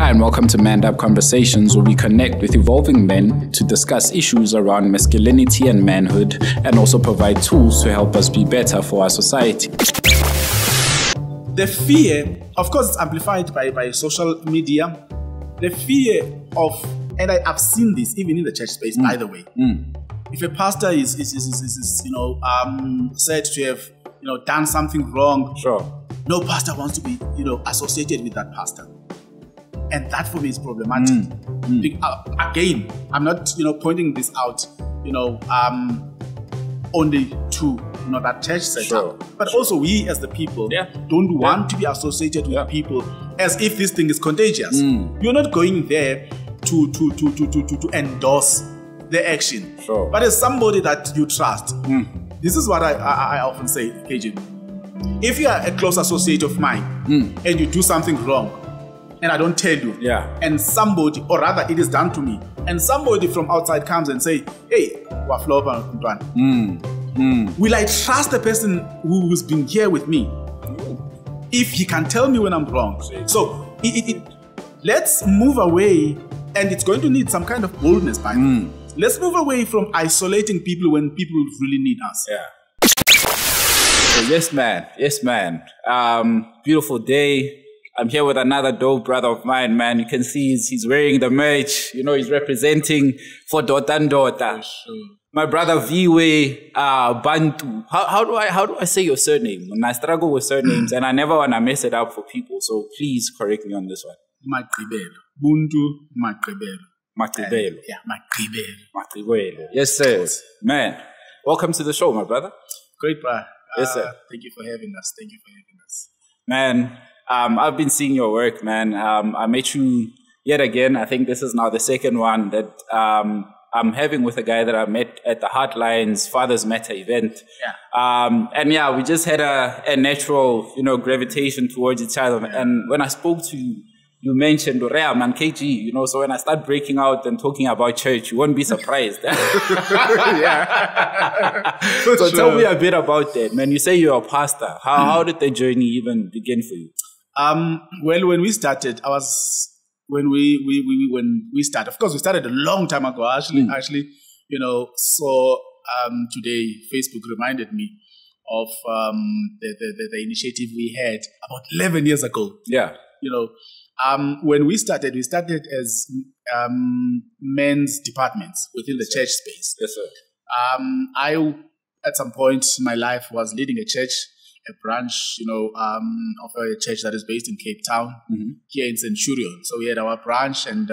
Hi and welcome to Manned Up Conversations, where we connect with evolving men to discuss issues around masculinity and manhood, and also provide tools to help us be better for our society. The fear, of course, it's amplified by social media. The fear of, and I've seen this even in the church space, by the way. If a pastor is said to have done something wrong, no pastor wants to be associated with that pastor. And that for me is problematic. Again, I'm not sepointing this out, only to that church setup, but also we as the people don't want to be associated with people as if this thing is contagious. You're not going there to endorse the action, but as somebody that you trust. This is what I often say, KJ. If you are a close associate of mine and you do something wrong, and I don't tell you, and somebody, or rather it is done to me, and somebody from outside comes and say, hey, will I trust the person who's been here with me if he can tell me when I'm wrong? So let's move away, and it's going to need some kind of boldness by me. Let's move away from isolating people when people really need us. So yes, man. Beautiful day. I'm here with another dope brother of mine, man. You can see he's wearing the merch. He's representing for Doda Ndoda. My brother Viwe, Buntu. How do I say your surname? I struggle with surnames and I never want to mess it up for people. So please correct me on this one. Magqibelo. Buntu Magqibelo. Magqibelo. Magqibelo. Yes, sir. Man, welcome to the show, my brother. Great, bro. Yes, sir. Thank you for having us. Man, I've been seeing your work, man. I met you yet again. I think this is now the second one that I'm having with a guy that I met at the Heartlines Fathers Matter event. We just had a natural, gravitation towards each other. And when I spoke to you, you mentioned Ram and KG, so when I start breaking out and talking about church, you won't be surprised. So tell me a bit about that, man. You say you're a pastor. How did the journey even begin for you? Well, when we started, when we started, of course, we started a long time ago. Actually, so today Facebook reminded me of the initiative we had about 11 years ago. When we started as men's departments within the church space. Yes, sir. I, at some point in my life, was leading a church, a branch, of a church that is based in Cape Town, here in Centurion. So we had our branch, and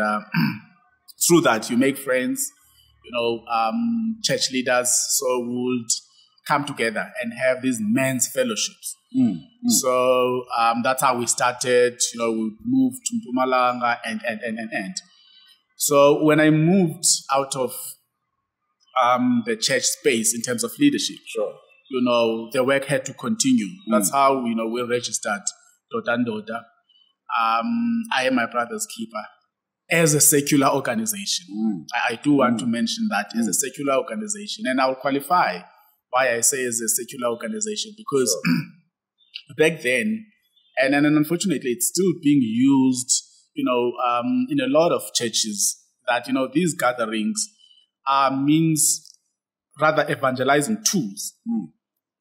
through that, you make friends, church leaders. So we would come together and have these men's fellowships. So that's how we started. We moved to Mpumalanga and. So when I moved out of the church space in terms of leadership, the work had to continue. That's how we registered Doda Ndoda. I am my brother's keeper as a secular organization. I do want to mention that as a secular organization, and I'll qualify why I say as a secular organization, because back then, and unfortunately it's still being used, in a lot of churches, that, these gatherings means rather evangelizing tools.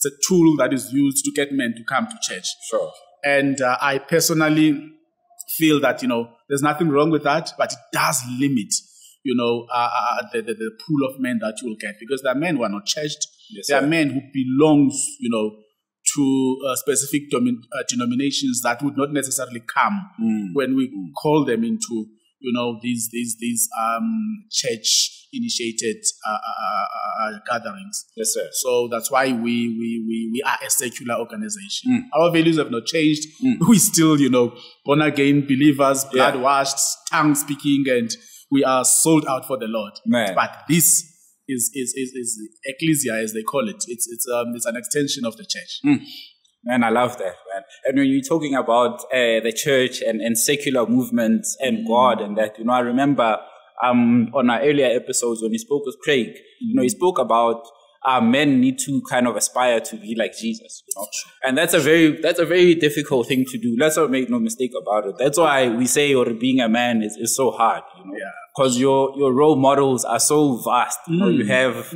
It's a tool that is used to get men to come to church. And I personally feel that, there's nothing wrong with that, but it does limit, the pool of men that you will get, because there are men who are not churched. There are men who belongs, to specific denominations that would not necessarily come when we call them into, these church-initiated gatherings. Yes, sir. So that's why we are a secular organization. Our values have not changed. We still, born-again believers, blood-washed, tongue-speaking, and we are sold out for the Lord. Man. But this is ecclesia, as they call it. It's an extension of the church. Man, I love that, man. And when you're talking about the church and secular movements and God and that, I remember on our earlier episodes when he spoke with Craig, he spoke about men need to kind of aspire to be like Jesus, you know? And that's a very difficult thing to do. Let's not make no mistake about it. That's why we say, or being a man is so hard, you know? Because your role models are so vast. You know, you have,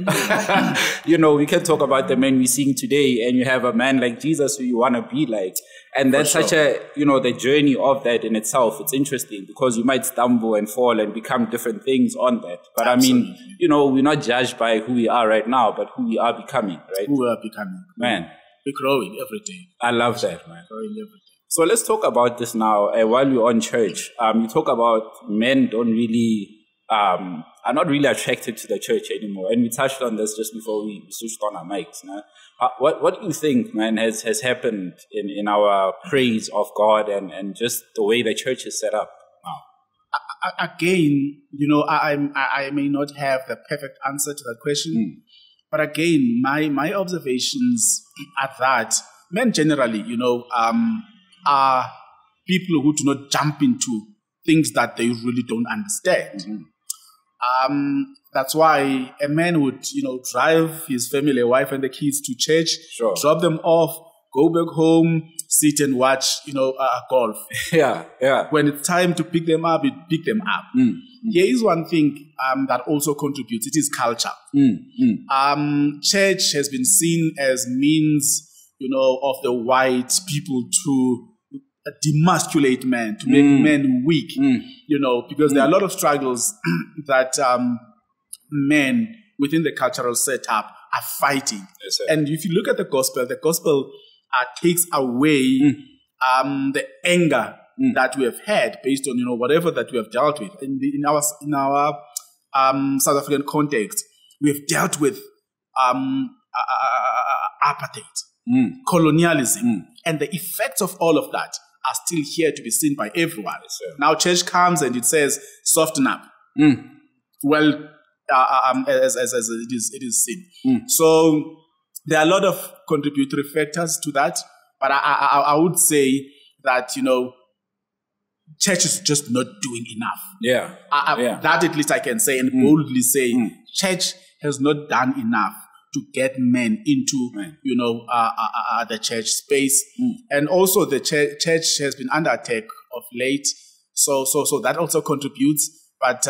you know, we can talk about the men we're seeing today, and you have a man like Jesus who you want to be like. And that's such a, you know, the journey of that in itself. It's interesting because you might stumble and fall and become different things on that. But I mean, you know, we're not judged by who we are right now, but who we are becoming, right? Who we are becoming. Man. We're growing every day. I love that, man. Growing every day. So let's talk about this now. While we're on church, you talk about men don't really, are not really attracted to the church anymore. And we touched on this just before we switched on our mics. Nah? What do you think, man, has happened in our praise of God and just the way the church is set up now? Again, you know, I may not have the perfect answer to that question. But again, my observations are that men generally, you know, are people who do not jump into things that they really don't understand. That's why a man would, you know, drive his family, a wife and the kids to church, drop them off, go back home, sit and watch, you know, golf. When it's time to pick them up, you pick them up. Here is one thing that also contributes. It is culture. Church has been seen as means, you know, of the white people to demasculate men, to make men weak, you know, because there are a lot of struggles that men within the cultural setup are fighting. And if you look at the gospel takes away the anger that we have had based on, you know, whatever that we have dealt with. In our South African context, we have dealt with apartheid, colonialism, and the effects of all of that are still here to be seen by everyone. Now church comes and it says, soften up. Well, as it is seen. So there are a lot of contributory factors to that, but I would say that, you know, church is just not doing enough. That at least I can say and boldly say, church has not done enough to get men into, you know, the church space. And also the church has been under attack of late. So that also contributes. But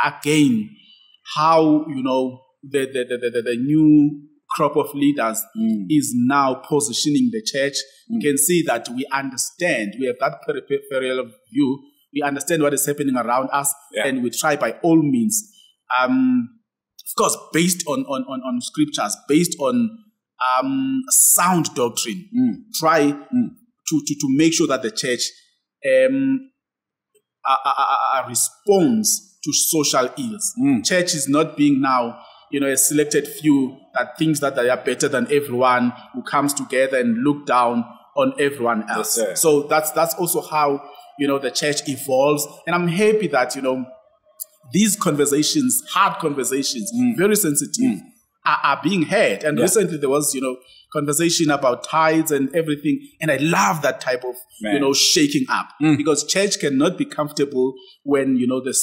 again, how, you know, the new crop of leaders is now positioning the church. You can see that we understand, we have that peripheral view. We understand what is happening around us, and we try by all means, of course, based on scriptures, based on sound doctrine, try to make sure that the church responds to social ills. Church is not being now, you know, a selected few that thinks that they are better than everyone, who comes together and look down on everyone else. So that's also how, you know, the church evolves. And I'm happy that, you know, these conversations, hard conversations, very sensitive, are being had. And recently there was, you know, conversation about tithes and everything. And I love that type of, you know, shaking up. Because church cannot be comfortable when, you know, the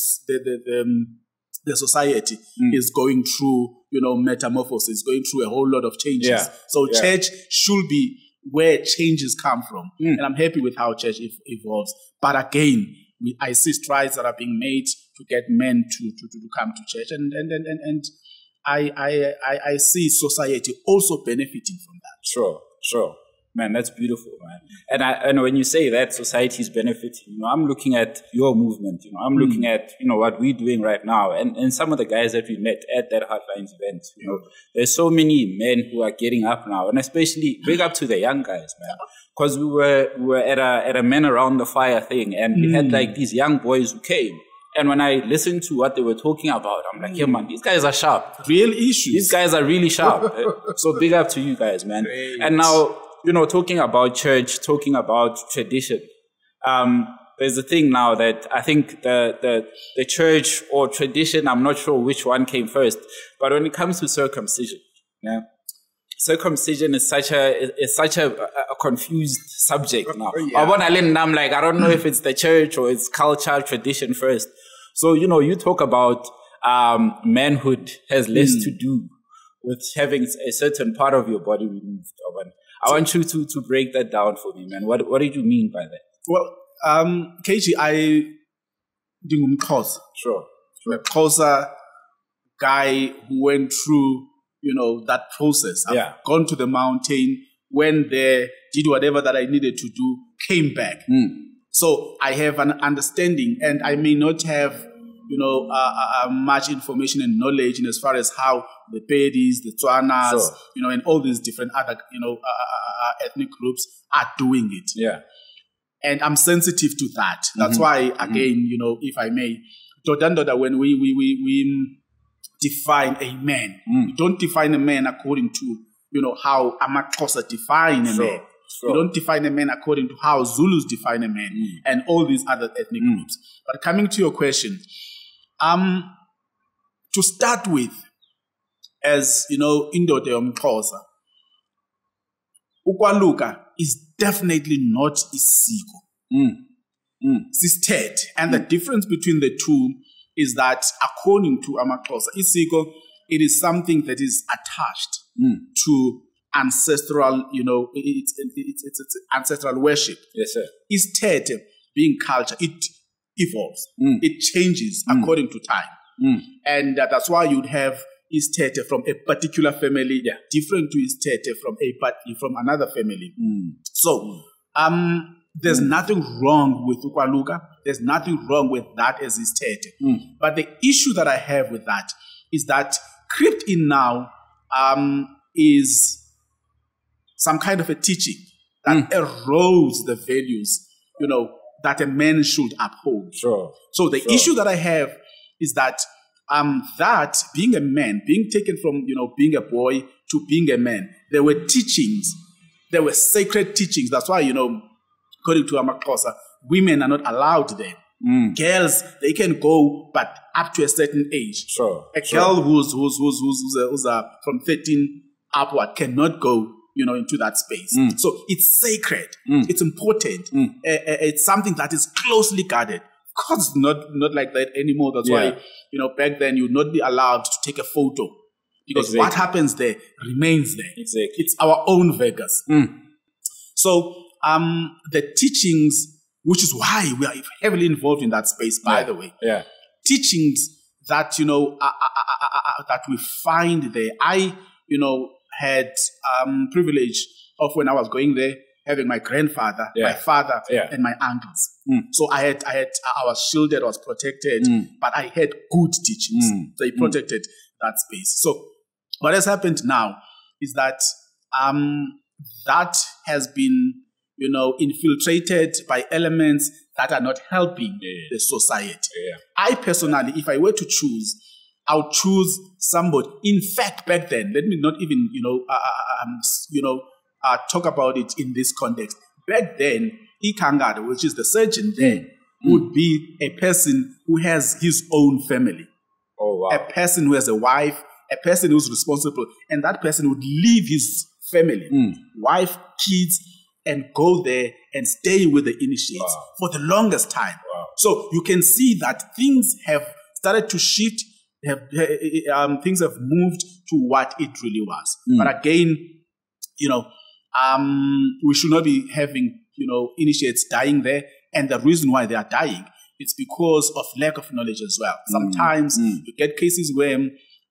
society is going through, you know, metamorphosis, going through a whole lot of changes. So church should be where changes come from. And I'm happy with how church evolves. But again, I see strides that are being made to get men to come to church. And I see society also benefiting from that. Sure. Man, that's beautiful, man. And when you say that society is benefiting, you know, I'm looking at your movement, you know, I'm looking at, you know, what we're doing right now, and some of the guys that we met at that Heartlines event, you know, there's so many men who are getting up now, and especially big up to the young guys, man, because we were at a Men Around the Fire thing, and we had like these young boys who came. And when I listened to what they were talking about, I'm like, yeah, man, these guys are sharp. Real issues. These guys are really sharp. So big up to you guys, man. Great. And now, you know, talking about church, talking about tradition, there's a thing now that I think the church or tradition, I'm not sure which one came first, but when it comes to circumcision, circumcision is such a confused subject now. I'm like, I don't know if it's the church or it's culture, tradition first. So, you know, you talk about manhood has less to do with having a certain part of your body removed. I want you to break that down for me, man. What did you mean by that? Well, KG, I dingumxhosa. Sure. Xhosa guy who went through, that process. I've gone to the mountain, went there, did whatever that I needed to do, came back. So I have an understanding, and I may not have, much information and knowledge in as far as how the Pedis, the Tswanas, and all these different other, ethnic groups are doing it. Yeah. And I'm sensitive to that. That's why, again, if I may, Doda Ndoda, when we define a man, we don't define a man according to, how Amaxhosa define a man. We don't define a man according to how Zulus define a man and all these other ethnic groups. But coming to your question, to start with, as indoda yomxhosa, ukwaluka is definitely not isiko. Sistet. And the difference between the two is that according to Amaxhosa, isiko, it is something that is attached to ancestral, it's ancestral worship. Yes, sir. Istet, being culture, it evolves. It changes according to time. And that's why you'd have Istet from a particular family, different to Istet from another family. So, there's nothing wrong with ukwaluka. There's nothing wrong with that as Istet. But the issue that I have with that is that crept in now is some kind of a teaching that erodes the values, that a man should uphold. Sure. So the issue that I have is that that being a man, being taken from, being a boy to being a man, there were teachings, there were sacred teachings. That's why, according to Amaxhosa, women are not allowed there. Girls, they can go, but up to a certain age. Sure. A girl who's from 13 upward cannot go, into that space. So it's sacred. It's important. It's something that is closely guarded. Of course, it's not like that anymore. That's why, back then you'd not be allowed to take a photo. Because what happens there remains there. Exactly. It's our own Vegas. So the teachings, which is why we are heavily involved in that space, by the way. Yeah. Teachings that, that we find there. I, had privilege of when I was going there, having my grandfather, my father, and my uncles. So I was shielded, I was protected, but I had good teachings. They protected that space. So what has happened now is that that has been, infiltrated by elements that are not helping the society. I personally, if I were to choose, I would choose somebody. In fact, back then, let me not even, talk about it in this context. Back then, Ikangada, which is the surgeon there, would be a person who has his own family. Oh, wow. A person who has a wife, a person who's responsible, and that person would leave his family, wife, kids, and go there and stay with the initiates for the longest time. Wow. So you can see that things have started to shift. Things have moved to what it really was. But again, we should not be having, initiates dying there. And the reason why they are dying, it's because of lack of knowledge as well. Sometimes you get cases where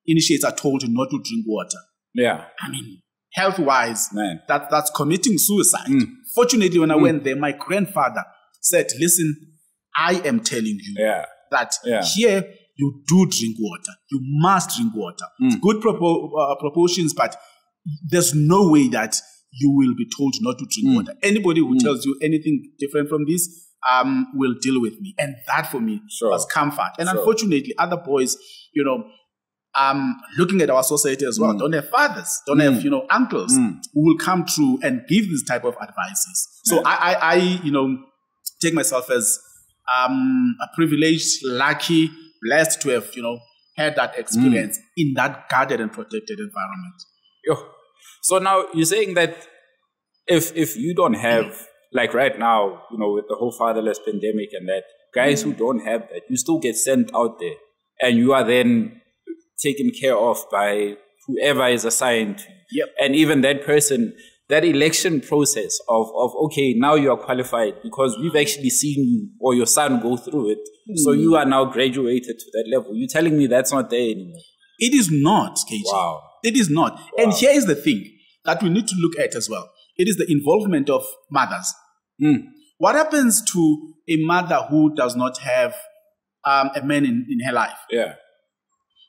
initiates are told not to drink water. Yeah. I mean, health-wise, that's committing suicide. Fortunately, when I went there, my grandfather said, listen, I am telling you that here, you do drink water. You must drink water. It's good proportions, but there's no way that you will be told not to drink water. Anybody who tells you anything different from this will deal with me. And that for me was comfort. And unfortunately, other boys, looking at our society as well, don't have fathers, don't have, uncles who will come through and give this type of advices. So I take myself as a privileged, lucky, blessed to have, had that experience in that guarded and protected environment. So now you're saying that if you don't have, like right now, with the whole fatherless pandemic and that, guys who don't have that, you still get sent out there and you are then taken care of by whoever is assigned to you. Yep. And even that person, that election process of okay, now you are qualified because we've actually seen you or your son go through it. So you are now graduated to that level. You're telling me that's not there anymore? It is not, KG. Wow. It is not. Wow. And here is the thing that we need to look at as well. It is the involvement of mothers. What happens to a mother who does not have a man in her life? Yeah.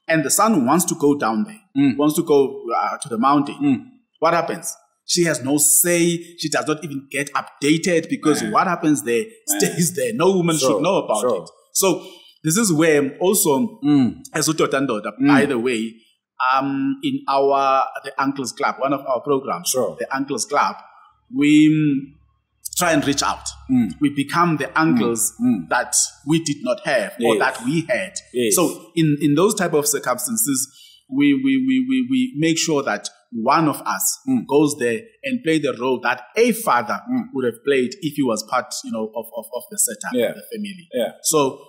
And the son wants to go down there, wants to go to the mountain. What happens? She has no say. She does not even get updated because what happens there stays there. No woman should know about it. So this is where also, as Doda Ndoda, by the way, in the Uncles Club, one of our programs, the Uncles Club, we try and reach out. We become the uncles that we did not have or that we had. So in those type of circumstances, we make sure that one of us goes there and play the role that a father would have played if he was part, of the setup of the family. So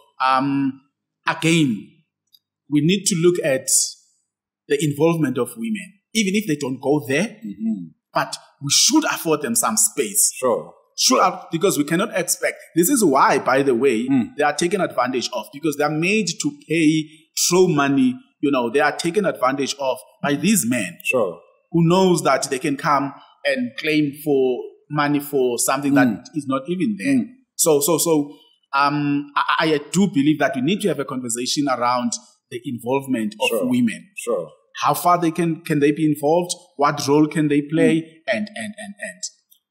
again, we need to look at the involvement of women, even if they don't go there, but we should afford them some space. Because we cannot expect. This is why, by the way, they are taken advantage of, because they are made to throw money. They are taken advantage of by these men who knows that they can come and claim for money for something that is not even there. So I do believe that we need to have a conversation around the involvement of women. How far can they be involved? What role can they play? And.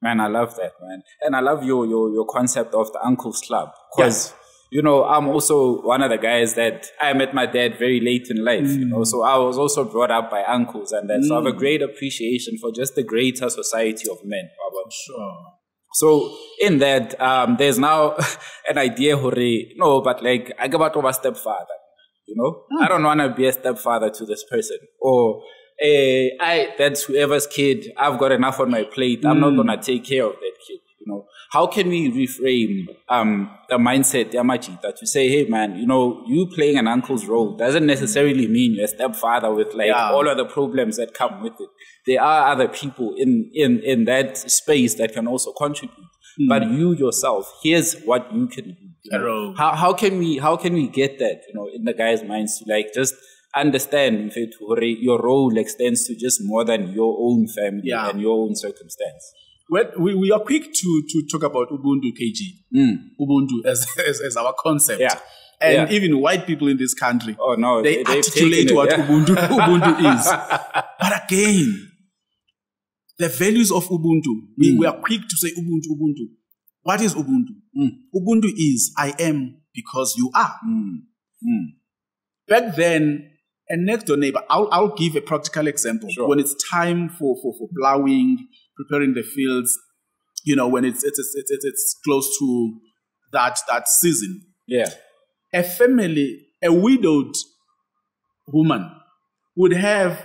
Man, I love that, man. And I love your concept of the Uncles Club. Because, I'm also one of the guys that I met my dad very late in life, So I was also brought up by uncles and that. So I have a great appreciation for just the greater society of men. So in that, there's now an idea, but like, I go about over stepfather, I don't want to be a stepfather to this person. Or, that's whoever's kid. I've got enough on my plate. I'm not going to take care of that kid. How can we reframe the mindset, Yamachita, to say, hey, man, you playing an uncle's role doesn't necessarily mean you're a stepfather with all of the problems that come with it. There are other people in that space that can also contribute. But you yourself, here's what you can do. How can we get that, in the guys' minds to just understand your role extends to just more than your own family and your own circumstance? Well, we are quick to talk about Ubuntu, KG. Ubuntu as our concept. And even white people in this country, they articulate what Ubuntu is. But again, the values of Ubuntu, we are quick to say Ubuntu. What is Ubuntu? Ubuntu is I am because you are. Back then, and next door neighbor, I'll give a practical example. When it's time for plowing, preparing the fields, when it's close to that season. A family, a widowed woman would have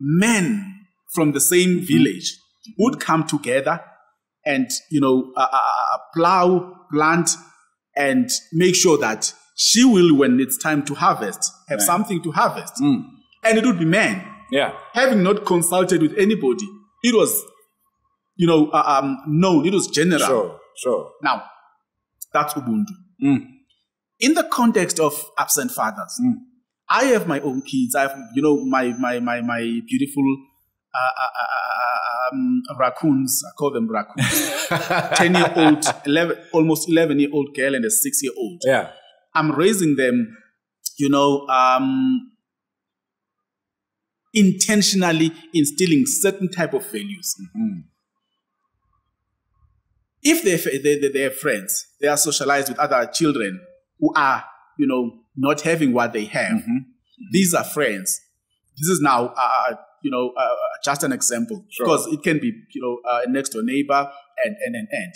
men from the same village would come together and, plow, plant, and make sure that she will, when it's time to harvest, have something to harvest. And it would be men. Having not consulted with anybody, it was, known, it was general. Now, that's Ubuntu. In the context of absent fathers, I have my own kids. I have, my beautiful raccoons. I call them raccoons. 10-year-old, almost 11-year-old girl and a 6-year-old. I'm raising them, intentionally instilling certain type of values. If they're friends, they are socialized with other children who are, not having what they have. These are friends. This is now, just an example, because it can be, a next door neighbor and.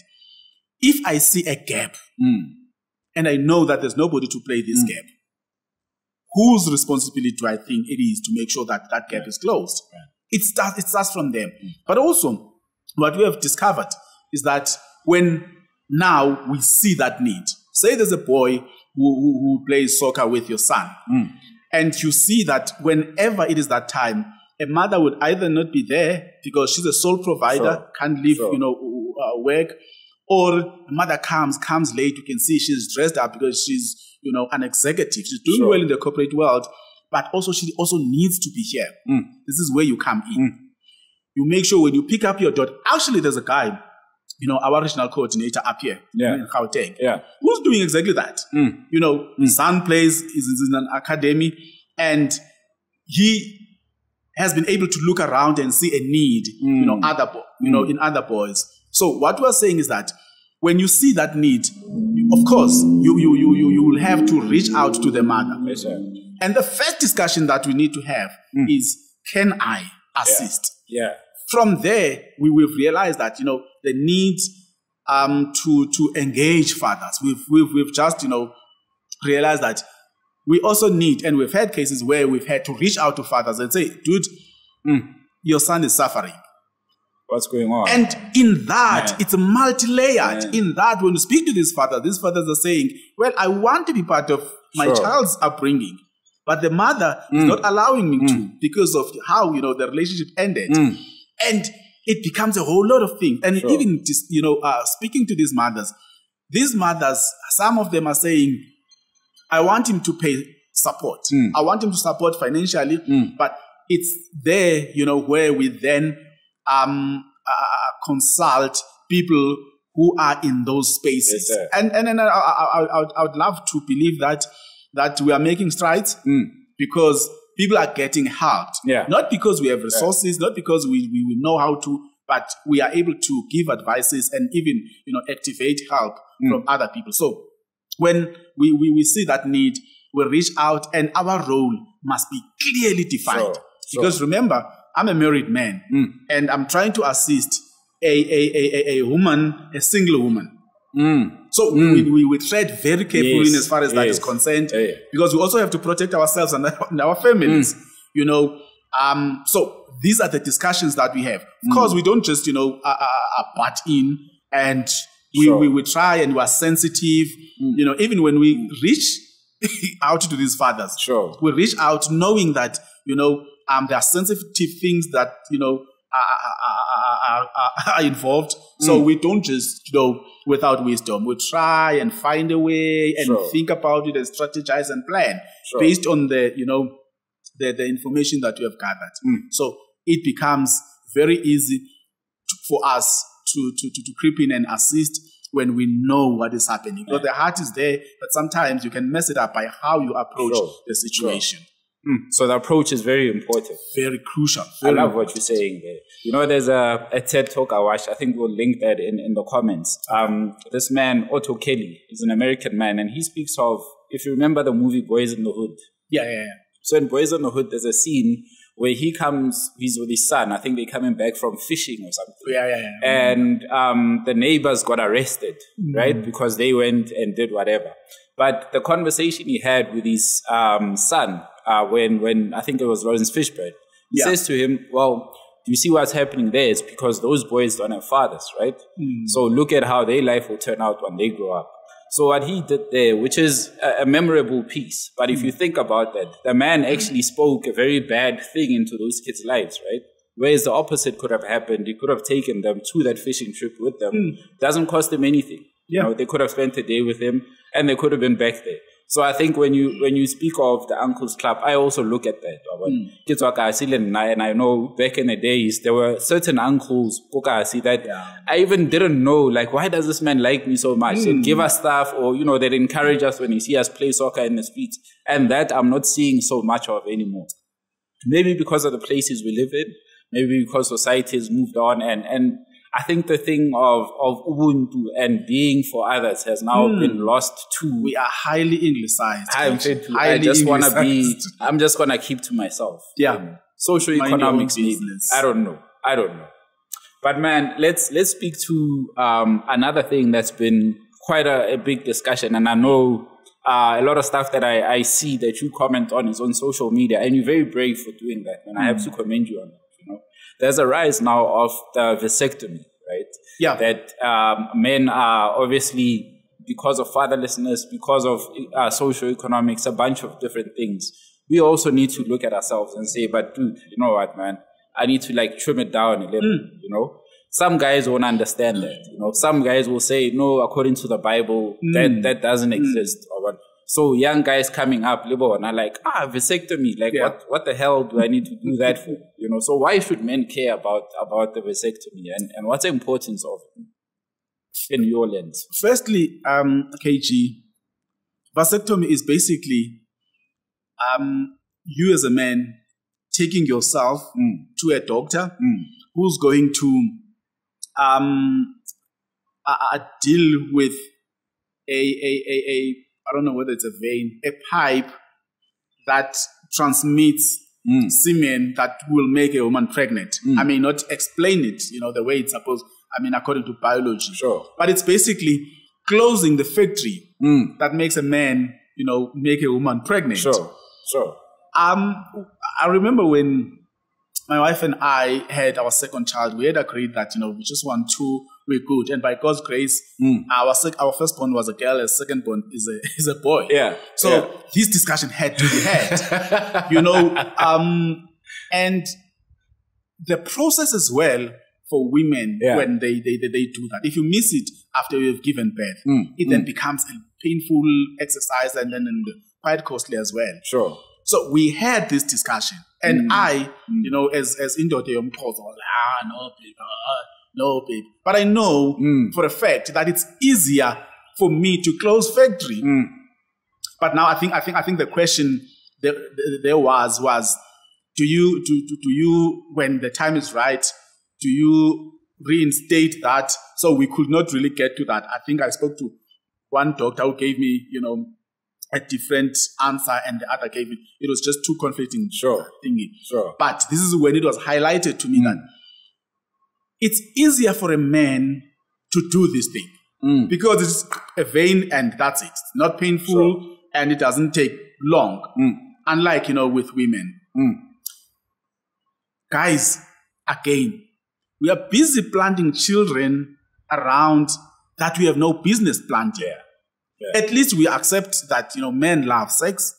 If I see a gap and I know that there's nobody to play this gap, whose responsibility do I think it is to make sure that that gap is closed? It starts from them. But also, what we have discovered is that when now we see that need, say there's a boy who plays soccer with your son, and you see that whenever it is that time, a mother would either not be there because she's a sole provider, can't leave, work, or a mother comes late. You can see she's dressed up because she's, an executive. She's doing well in the corporate world, but also she also needs to be here. This is where you come in. You make sure when you pick up your daughter, actually there's a guy, our regional coordinator up here in Gauteng, who's doing exactly that. His son is in an academy, and he has been able to look around and see a need, in other boys. So what we're saying is that when you see that need, of course, you will have to reach out to the mother. Yes, sir. And the first discussion that we need to have is, can I assist? Yeah. From there, we've realized that, the need to engage fathers. We've just, realized that we also need, and we've had cases where we've had to reach out to fathers and say, dude, your son is suffering. What's going on? And in that, it's multi-layered. In that, when you speak to these fathers are saying, well, I want to be part of my child's upbringing, but the mother is not allowing me to because of how, the relationship ended. And it becomes a whole lot of things. And even just, speaking to these mothers, some of them are saying, I want him to pay support. I want him to support financially, but it's there, where we then consult people who are in those spaces. Yes, and I would love to believe that we are making strides because people are getting helped. Not because we have resources, not because we know how to, but we are able to give advices and even, activate help from other people. So when we see that need, we reach out, and our role must be clearly defined. Because remember, I'm a married man, and I'm trying to assist a woman, a single woman. So we tread very carefully as far as that is concerned, because we also have to protect ourselves and our families. So these are the discussions that we have. Of course, we don't just butt in, and we try, and we are sensitive. Even when we reach out to these fathers, we reach out knowing that there are sensitive things that are involved. So we don't just without wisdom. We try and find a way and think about it and strategize and plan based on the the information that we have gathered. So it becomes very easy for us to creep in and assist when we know what is happening. Because the heart is there, but sometimes you can mess it up by how you approach the situation. So the approach is very important. Very crucial. I love what you're saying there. There's a TED Talk I watched. I think we'll link that in the comments. This man, Otto Kelly, is an American man, and he speaks of, if you remember the movie Boys in the Hood. Yeah. So in Boys in the Hood, there's a scene where he's with his son. I think they're coming back from fishing or something. Yeah. And the neighbors got arrested, right? Because they went and did whatever. But the conversation he had with his son, when I think it was Lawrence Fishburne, he says to him, well, do you see what's happening there? It's because those boys don't have fathers, right? So look at how their life will turn out when they grow up. So what he did there, which is a memorable piece, but if you think about that, the man actually spoke a very bad thing into those kids' lives, right? Whereas the opposite could have happened. He could have taken them to that fishing trip with them. Doesn't cost them anything. They could have spent a day with him, and they could have been back there. So I think when you speak of the Uncle's Club, I also look at that. And I know back in the days, there were certain uncles that I even didn't know, like, why does this man like me so much? They'd give us stuff, or, they'd encourage us when you see us play soccer in the streets. And that I'm not seeing so much of anymore. Maybe because of the places we live in, maybe because society has moved on, and I think the thing of Ubuntu and being for others has now been lost too. We are highly Anglicized. I'm just going to keep to myself. Social economics business. I don't know. But man, let's speak to another thing that's been quite a big discussion. And I know a lot of stuff that I see that you comment on is on social media, and you're very brave for doing that. And I have to commend you on that. There's a rise now of the vasectomy, right? That men are obviously, because of fatherlessness, because of socioeconomics, a bunch of different things, we also need to look at ourselves and say, but dude, you know what, man? I need to like trim it down a little, you know? Some guys won't understand that, you know? Some guys will say, no, according to the Bible, that doesn't exist. Or what. So young guys coming up, are like, vasectomy, like what the hell do I need to do that for? You know, so why should men care about the vasectomy and what's the importance of it in your lens? Firstly, KG, vasectomy is basically you as a man taking yourself to a doctor who's going to deal with a I don't know whether it's a vein, a pipe that transmits semen that will make a woman pregnant. I may not explain it, you know, the way it's supposed, according to biology. Sure. But it's basically closing the factory that makes a man, you know, make a woman pregnant. Sure. I remember when my wife and I had our second child, we had agreed that, you know, we just want two, we're good. And by God's grace, our firstborn was a girl, our secondborn is a boy. Yeah. So this discussion had to be had, you know, and the process as well for women when they do that. If you miss it after you've given birth, it then becomes a painful exercise and then quite costly as well. Sure. So we had this discussion, and I, you know, as Indoda Yomkhoza, was like, no, babe. But I know for a fact that it's easier for me to close factory. But now I think the question there was do you when the time is right, do you reinstate that? So we could not really get to that. I think I spoke to one doctor who gave me, you know, a different answer, and the other gave it was just too conflicting. Sure. Thingy. Sure. But this is when it was highlighted to me that it's easier for a man to do this thing because it's a vein and that's it. It's not painful and it doesn't take long. Unlike, you know, with women. Guys, again, we are busy planting children around that we have no business planting. Yeah. At least we accept that, you know, men love sex.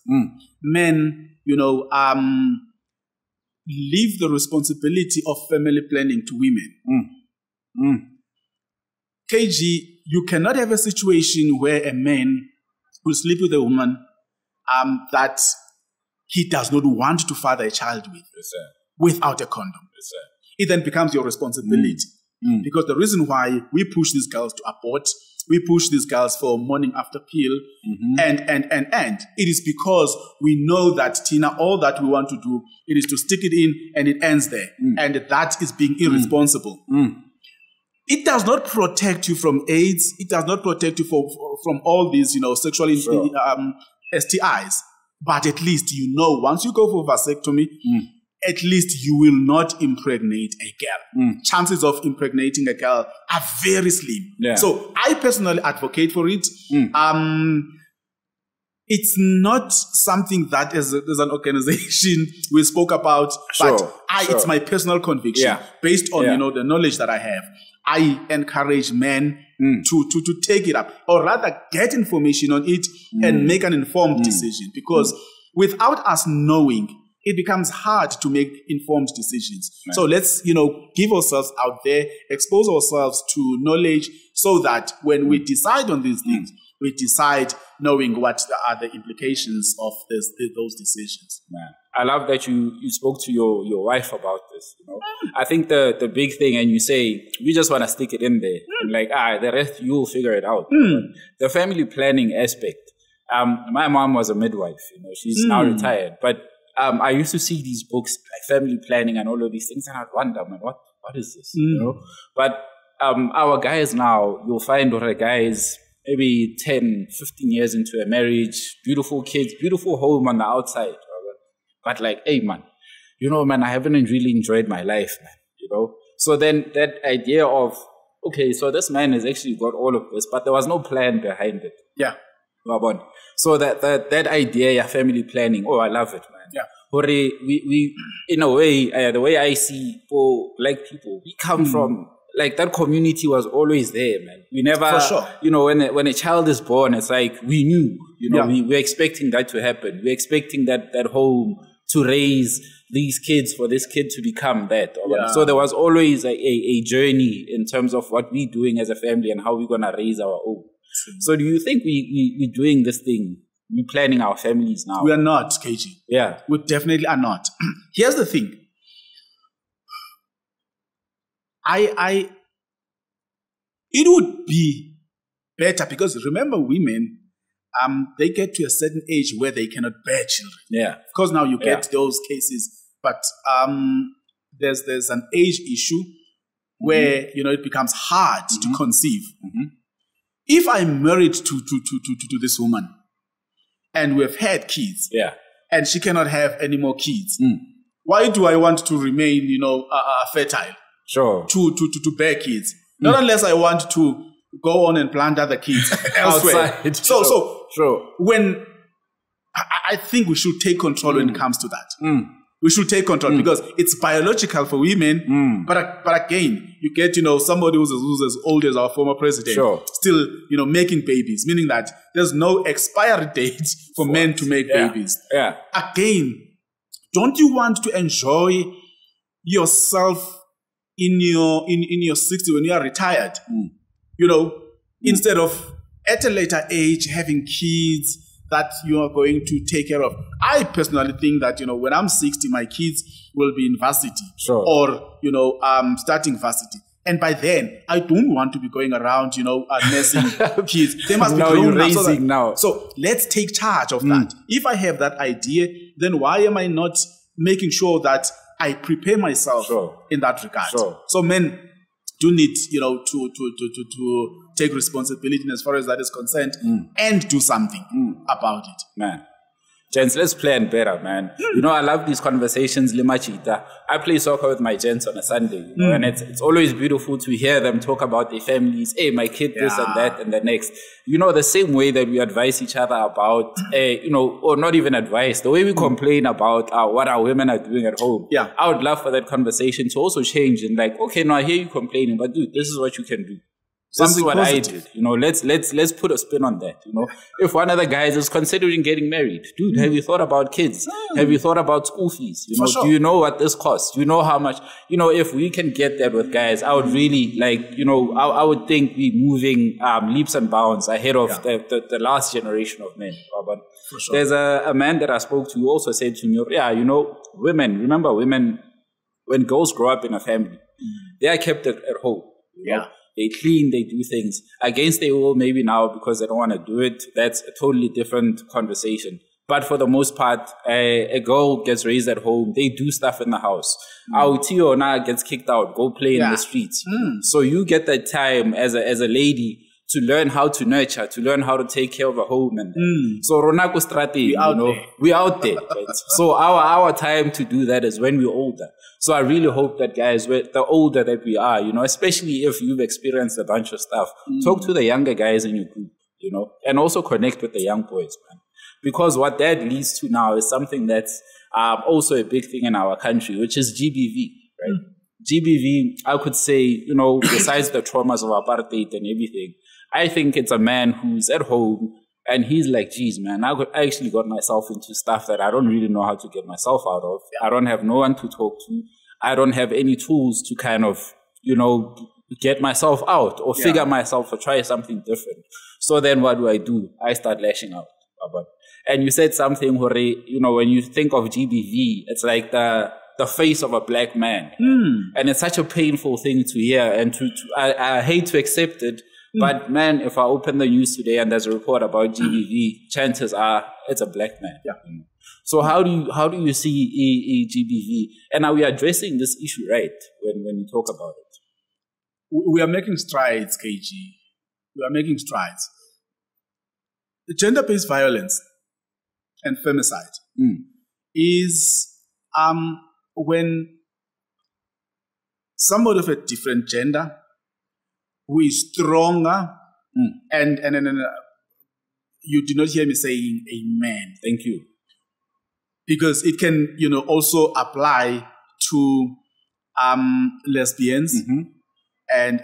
Men, you know, leave the responsibility of family planning to women. KG, you cannot have a situation where a man will sleep with a woman that he does not want to father a child with without a condom. It then becomes your responsibility. Because the reason why we push these girls to abort, we push these girls for morning after pill, and it is because we know that, Tina, all that we want to do, it is to stick it in and it ends there. And that is being irresponsible. It does not protect you from AIDS. It does not protect you from all these, you know, sexual STIs. But at least, you know, once you go for vasectomy, at least you will not impregnate a girl. Chances of impregnating a girl are very slim. Yeah. So I personally advocate for it. It's not something that as an organization we spoke about, but it's my personal conviction based on you know, the knowledge that I have. I encourage men to take it up, or rather get information on it and make an informed decision, because without us knowing, it becomes hard to make informed decisions. Right. So let's, you know, give ourselves out there, expose ourselves to knowledge so that when we decide on these things, we decide knowing what are the implications of those decisions. Man, I love that you spoke to your wife about this. You know, I think the big thing, and you say, we just want to stick it in there. And like, the rest, you'll figure it out. The family planning aspect. My mom was a midwife, you know, she's now retired, but I used to see these books like family planning and all of these things, and I'd wonder, man, what is this? You know? But our guys now, you'll find other guys maybe 10, 15 years into a marriage, beautiful kids, beautiful home on the outside. But like, hey, man, you know, man, I haven't really enjoyed my life, man, you know? So then that idea of, okay, so this man has actually got all of this, but there was no plan behind it. Yeah. So that idea, family planning, I love it, man. Yeah. We in a way, the way I see for black people, we come from like that community was always there, man. We never, For sure. you know, when a child is born, it's like we knew, you know, we're expecting that to happen. We're expecting that home to raise these kids for this kid to become that. So there was always a journey in terms of what we're doing as a family and how we're going to raise our own. So do you think we're doing this thing? We're planning our families now? We are not, KG. Yeah. We definitely are not. Here's the thing. It would be better because remember women, they get to a certain age where they cannot bear children. Yeah. Of course, now you get those cases, but there's an age issue where, you know, it becomes hard to conceive. If I'm married to this woman and we've had kids and she cannot have any more kids, why do I want to remain, you know, fertile? Sure. To bear kids. Not unless I want to go on and plant other kids elsewhere. Outside. So when I think we should take control when it comes to that. We should take control because it's biological for women. But again, you get, you know, somebody who's as old as our former president, still, you know, making babies, meaning that there's no expiry date for men to make babies. Again, don't you want to enjoy yourself in your 60s when you are retired? You know, instead of at a later age having kids that you are going to take care of. I personally think that, you know, when I'm 60, my kids will be in varsity or, you know, starting varsity. And by then, I don't want to be going around, you know, nursing kids. They must be grown now. So let's take charge of that. If I have that idea, then why am I not making sure that I prepare myself in that regard? So men do need, you know, to take responsibility as far as that is concerned and do something about it. Man. Gents, let's plan better, man. You know, I love these conversations, Limachita. I play soccer with my gents on a Sunday, you know, and it's always beautiful to hear them talk about their families. Hey, my kid, this and that and the next. You know, the same way that we advise each other about, you know, or not even advice, the way we complain about what our women are doing at home. I would love for that conversation to also change and like, okay, no, I hear you complaining, but dude, this is what you can do. This is what I did. You know, let's put a spin on that. You know, if one of the guys is considering getting married, dude, have you thought about kids? Have you thought about school fees? You know, do you know what this costs? Do you know how much? You know, if we can get that with guys, I would really like. You know, I would think we're moving leaps and bounds ahead of the last generation of men. But there's a man that I spoke to who also said to me, yeah, you know, remember women, when girls grow up in a family, they are kept at home. You know? They clean, they do things against their will maybe now because they don't want to do it. That's a totally different conversation. But for the most part, a girl gets raised at home. They do stuff in the house. Our Tio now gets kicked out, go play in the streets. So you get that time as a lady to learn how to nurture, to learn how to take care of a home. And so Ronako Strati, we're out there. Right? So our time to do that is when we're older. So I really hope that, guys, the older that we are, you know, especially if you've experienced a bunch of stuff, talk to the younger guys in your group, you know, and also connect with the young boys, man. Because what that leads to now is something that's also a big thing in our country, which is GBV, right? GBV, I could say, you know, besides the traumas of apartheid and everything, I think it's a man who's at home and he's like, geez, man, I actually got myself into stuff that I don't really know how to get myself out of. I don't have no one to talk to. I don't have any tools to kind of, you know, get myself out or figure myself or try something different. So then what do? I start lashing out. And you said something, Hore, you know, when you think of GBV, it's like the face of a black man. And it's such a painful thing to hear. And I hate to accept it. But man, if I open the news today and there's a report about GBV, chances are it's a black man. So how do you see GBV? And are we addressing this issue right when you talk about it? We are making strides, KG. We are making strides. Gender-based violence and femicide is when somebody of a different gender who is stronger, and you did not hear me saying amen. Thank you. Because it can, you know, also apply to lesbians, and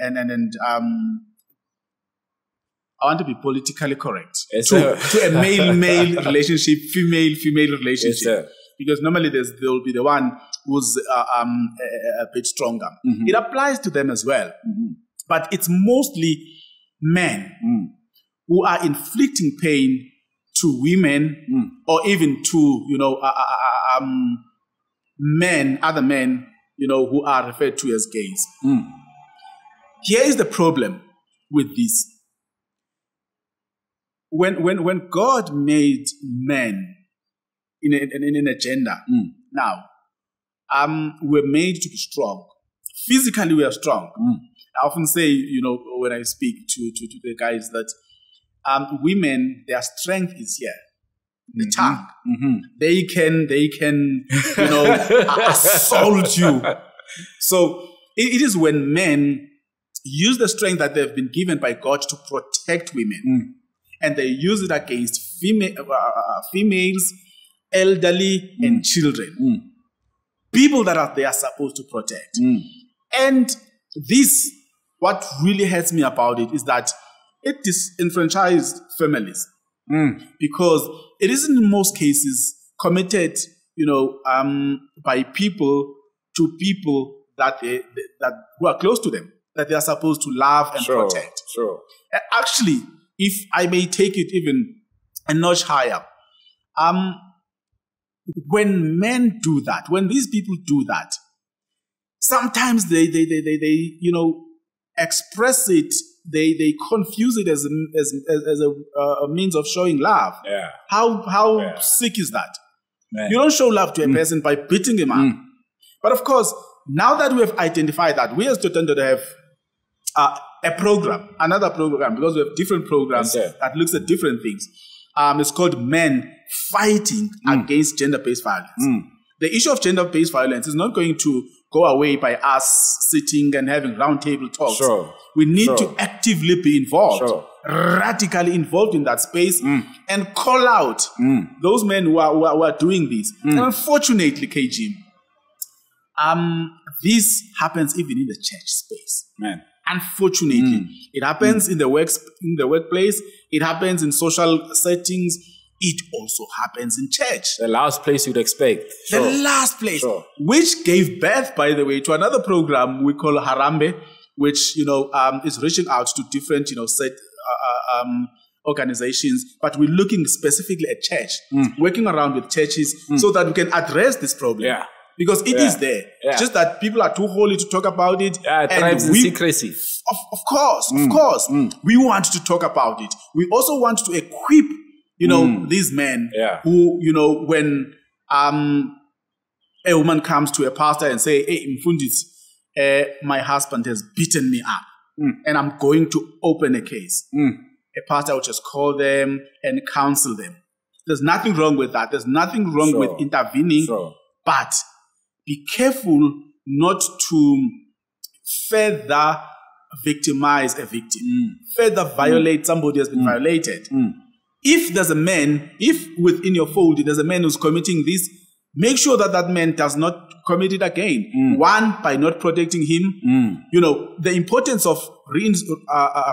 I want to be politically correct. Yes, to a male-male relationship, female-female relationship. Yes, because normally there will be the one who's a bit stronger. It applies to them as well. But it's mostly men who are inflicting pain to women or even to, other men, who are referred to as gays. Here is the problem with this. When God made men in a gender, now, we're made to be strong. Physically, we are strong. I often say, when I speak to the guys that women, their strength is here. The tongue. They can assault you. So it is when men use the strength that they've been given by God to protect women. And they use it against females, elderly, and children. People that they are supposed to protect. And this, what really hurts me about it is that it disenfranchised families. Because it is in most cases committed, by people to people that who are close to them, that they are supposed to love and protect. Actually, if I may take it even a notch higher, when men do that, when these people do that, sometimes they express it, they confuse it as a means of showing love. How sick is that? Man. You don't show love to a person by beating him up. But of course, now that we have identified that, we as Doda Ndoda have a program, another program, because we have different programs that looks at different things. It's called Men Fighting Against Gender-Based Violence. The issue of gender-based violence is not going to go away by us sitting and having roundtable talks. We need to actively be involved, radically involved in that space, and call out those men who are doing this. And unfortunately, KG, this happens even in the church space. Unfortunately, it happens in the workplace. It happens in social settings. It also happens in church. The last place you'd expect. The last place, which gave birth, by the way, to another program we call Harambe, which is reaching out to different organizations, but we're looking specifically at church, working around with churches so that we can address this problem. Because it is there. Just that people are too holy to talk about it. It thrives in secrecy. Of course. We want to talk about it. We also want to equip, these men who, when a woman comes to a pastor and say, "Hey, Mfundis, my husband has beaten me up and I'm going to open a case." A pastor will just call them and counsel them. There's nothing wrong with that. There's nothing wrong with intervening. But be careful not to further victimize a victim, further violate somebody who has been violated. If there's a man, if within your fold there's a man who's committing this, make sure that that man does not commit it again. One, by not protecting him. The importance of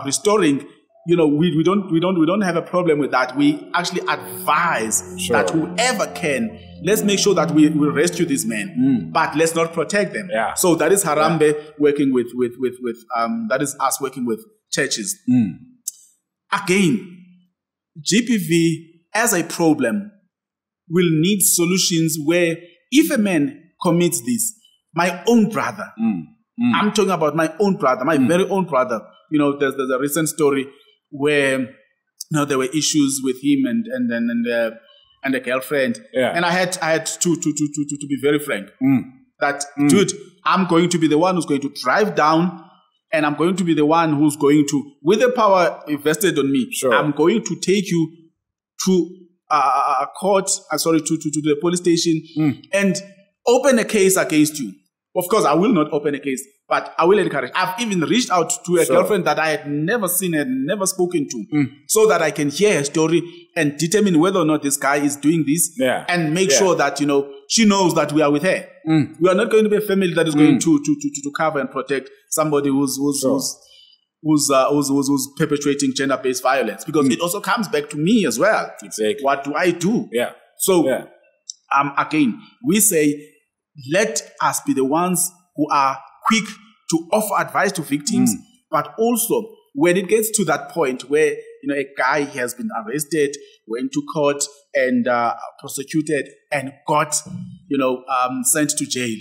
restoring. We don't have a problem with that. We actually advise that whoever can, let's make sure that we rescue these men, but let's not protect them. So that is Harambe working with that is us working with churches. Again, GBV as a problem will need solutions where if a man commits this, my own brother, I'm talking about my own brother, my very own brother. There's a recent story where there were issues with him and a girlfriend, and I had to be very frank that dude, I'm going to be the one who's going to drive down, and I'm going to be the one who's going to, with the power invested on me, I'm going to take you to a court, to the police station, and open a case against you. Of course, I will not open a case, But I will encourage. I've even reached out to a girlfriend that I had never seen and never spoken to, so that I can hear her story and determine whether or not this guy is doing this, and make sure that, you know, she knows that we are with her. We are not going to be a family that is going to cover and protect somebody who's perpetrating gender-based violence, because it also comes back to me as well. Exactly. What do I do? So, again, we say, let us be the ones who are quick to offer advice to victims, but also when it gets to that point where, you know, a guy has been arrested, went to court and prosecuted and got, you know, sent to jail,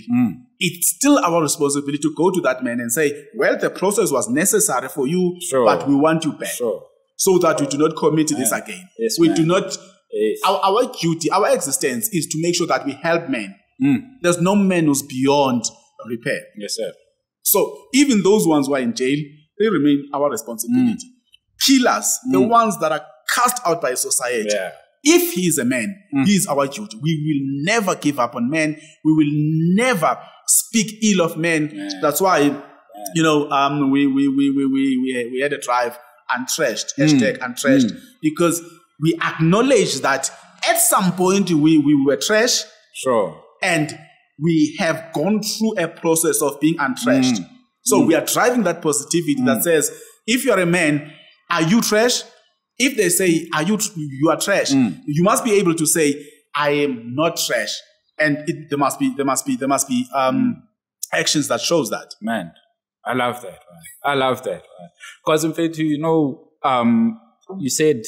it's still our responsibility to go to that man and say, well, the process was necessary for you, but we want you back, so that you do not commit this again. We do not. Our duty, our existence is to make sure that we help men. There's no man who's beyond repair. Yes, sir. So even those ones who are in jail, they remain our responsibility. Killers, the ones that are cast out by society, if he is a man, he is our duty. We will never give up on men. We will never speak ill of men. That's why, you know, we had a drive, untrashed, hashtag untrashed, because we acknowledge that at some point we were trash. And we have gone through a process of being untrashed. So we are driving that positivity that says, if you're a man, are you trash? If they say, you are trash, you must be able to say, I am not trash. And there must be actions that shows that. Man, I love that. Man. I love that. Because in fact, you know, you said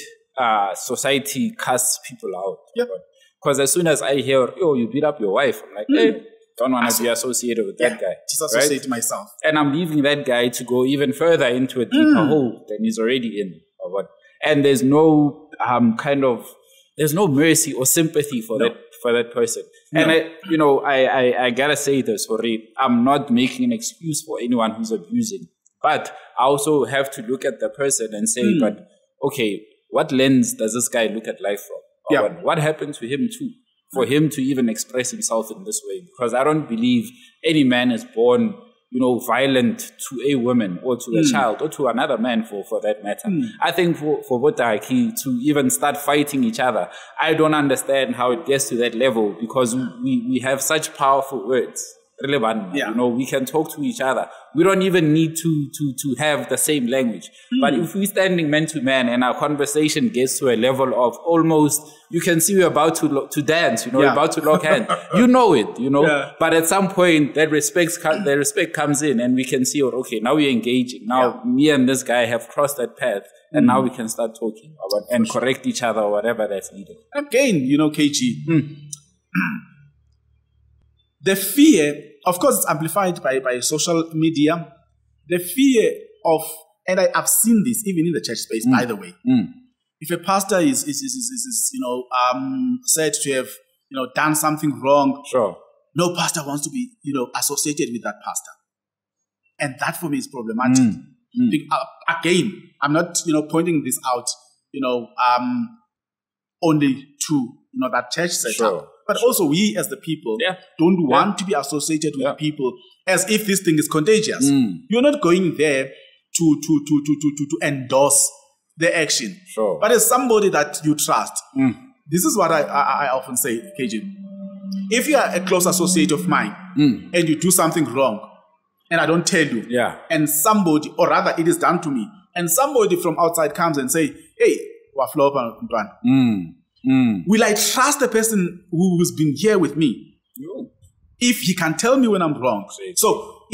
society casts people out. Because as soon as I hear, oh, you beat up your wife, I'm like, hey, don't want to be associated with that guy. Disassociate myself. And I'm leaving that guy to go even further into a deeper hole than he's already in. Or what? And there's no there's no mercy or sympathy for that person. And I gotta say this, I'm not making an excuse for anyone who's abusing, but I also have to look at the person and say, but okay, what lens does this guy look at life from? What happened to him too, for him to even express himself in this way? Because I don't believe any man is born, you know, violent to a woman or to a child or to another man for that matter. I think for Botaki to even start fighting each other, I don't understand how it gets to that level, because we have such powerful words. You know, we can talk to each other. We don't even need to have the same language. But if we're standing man to man and our conversation gets to a level of almost, you can see we're about to dance, you know, about to lock hands. You know it, you know. But at some point, that respect comes in and we can see, okay, now we're engaging. Now me and this guy have crossed that path, and now we can start talking about and correct each other or whatever that's needed. Again, you know, KG, the fear, of course, it's amplified by social media. The fear of, and I've seen this even in the church space, by the way. If a pastor is said to have, you know, done something wrong, no pastor wants to be, you know, associated with that pastor, and that for me is problematic. Again, I'm not, you know, pointing this out, you know, only to, you know, that church setup. But also we as the people don't want to be associated with people as if this thing is contagious. You're not going there to endorse the action. But as somebody that you trust, this is what I often say, KJ. If you are a close associate of mine and you do something wrong and I don't tell you, and somebody, or rather it is done to me, and somebody from outside comes and say, hey, waflopa ntwana. Will I trust the person who has been here with me? If he can tell me when I'm wrong. So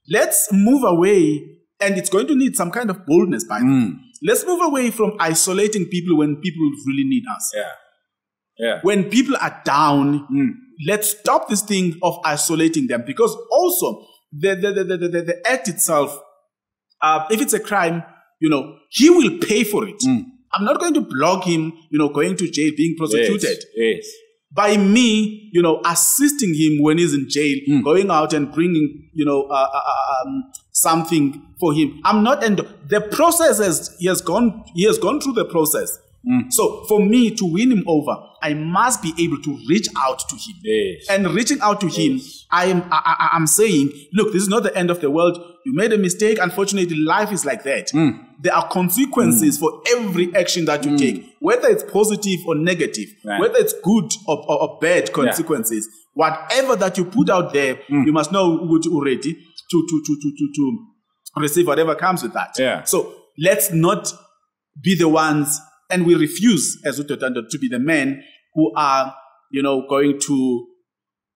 let's move away, and it's going to need some kind of boldness by me. Let's move away from isolating people when people really need us. When people are down, let's stop this thing of isolating them, because also the act itself, if it's a crime, you know, he will pay for it. I'm not going to block him, you know, going to jail, being prosecuted. By me, you know, assisting him when he's in jail, going out and bringing, you know, something for him. I'm not, and the process he has gone through the process. So for me to win him over, I must be able to reach out to him. Yes. And reaching out to him, I'm saying, look, this is not the end of the world. You made a mistake. Unfortunately, life is like that. There are consequences for every action that you take, whether it's positive or negative, whether it's good or bad consequences. Whatever that you put out there, you must know already to receive whatever comes with that. Yeah. So let's not be the ones, and we refuse as Doda Ndoda to be the men who are, going to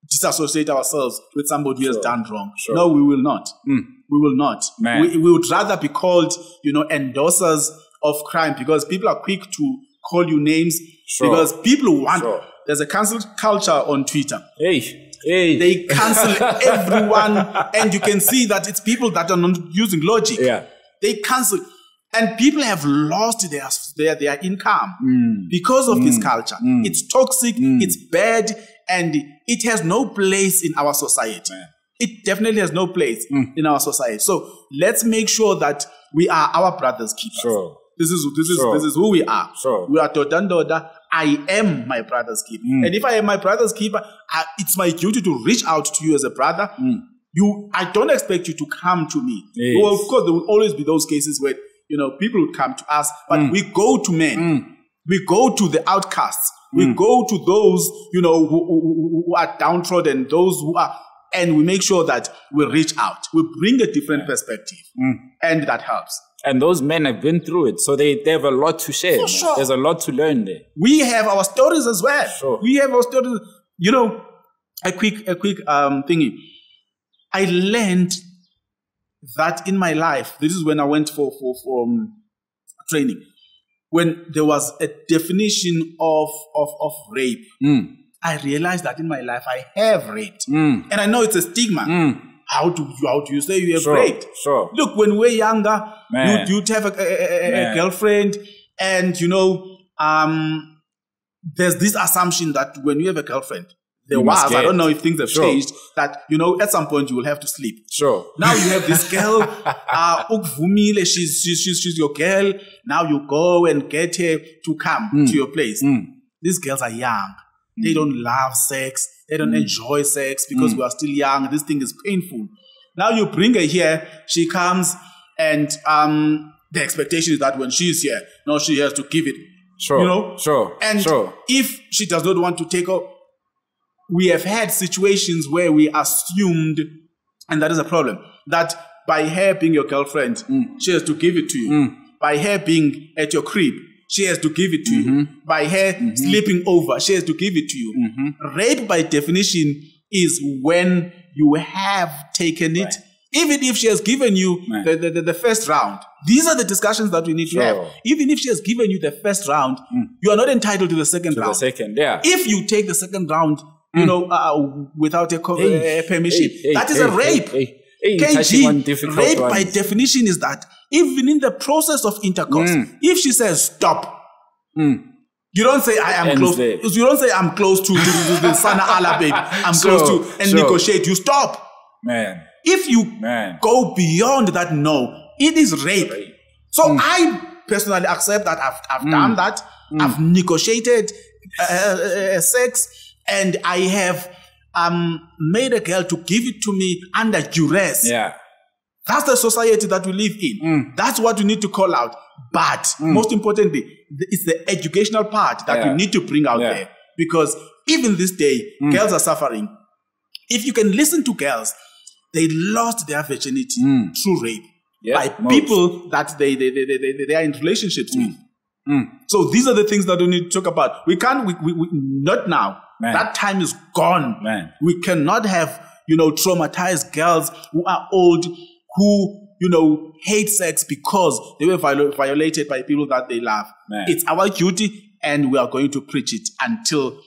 disassociate ourselves with somebody who has done wrong. Sure. No, we will not. We will not. We would rather be called, endorsers of crime, because people are quick to call you names, because people want. There's a cancel culture on Twitter. They cancel everyone, and you can see that it's people that are not using logic. Yeah. They cancel, and people have lost their income because of this culture. It's toxic, it's bad, and it has no place in our society. It definitely has no place in our society. So let's make sure that we are our brother's keepers. This is who we are. We are Doda Ndoda. I am my brother's keeper. And if I am my brother's keeper, it's my duty to reach out to you as a brother. I don't expect you to come to me. Yes. Well, of course, there will always be those cases where, people would come to us, but we go to men. We go to the outcasts. We go to those, who are downtrodden, those who are, and we make sure that we reach out. We bring a different perspective, and that helps. And those men have been through it, so they have a lot to share. For sure. There's a lot to learn there. We have our stories as well. Sure. We have our stories. A quick thingy. I learned that in my life. This is when I went for training. When there was a definition of rape, I realized that in my life I have raped, and I know it's a stigma. How do you say you have raped? Sure. Look, when we're younger, you'd have a girlfriend, and there's this assumption that when you have a girlfriend, I don't know if things have changed, that at some point you will have to sleep. Sure. Now you have this girl, she's your girl. Now you go and get her to come to your place. These girls are young. They don't love sex. They don't enjoy sex because we are still young. This thing is painful. Now you bring her here. She comes, and the expectation is that when she's here, now she has to give it. And if she does not want to take her, we have had situations where we assumed, and that is a problem, that by her being your girlfriend, she has to give it to you. By her being at your crib, she has to give it to you. By her sleeping over, she has to give it to you. Rape, by definition, is when you have taken it, even if she has given you the first round. These are the discussions that we need to have. Even if she has given you the first round, you are not entitled to the second round. If you take the second round, without a permission, that is a rape. KG, rape by definition is that even in the process of intercourse, if she says stop, you don't say I am close. You don't say I'm close to the Sana Allah baby. I'm close to and negotiate. You stop. If you go beyond that, no, it is rape. So I personally accept that I've done that. I've negotiated sex, and I have made a girl to give it to me under duress. That's the society that we live in. That's what we need to call out. But most importantly, it's the educational part that we need to bring out there. Because even this day, girls are suffering. If you can listen to girls, they lost their virginity through rape by people that they are in relationships with. So these are the things that we need to talk about. We can't, we not now. That time is gone. We cannot have, traumatized girls who are old, who, hate sex because they were violated by people that they love. It's our duty, and we are going to preach it until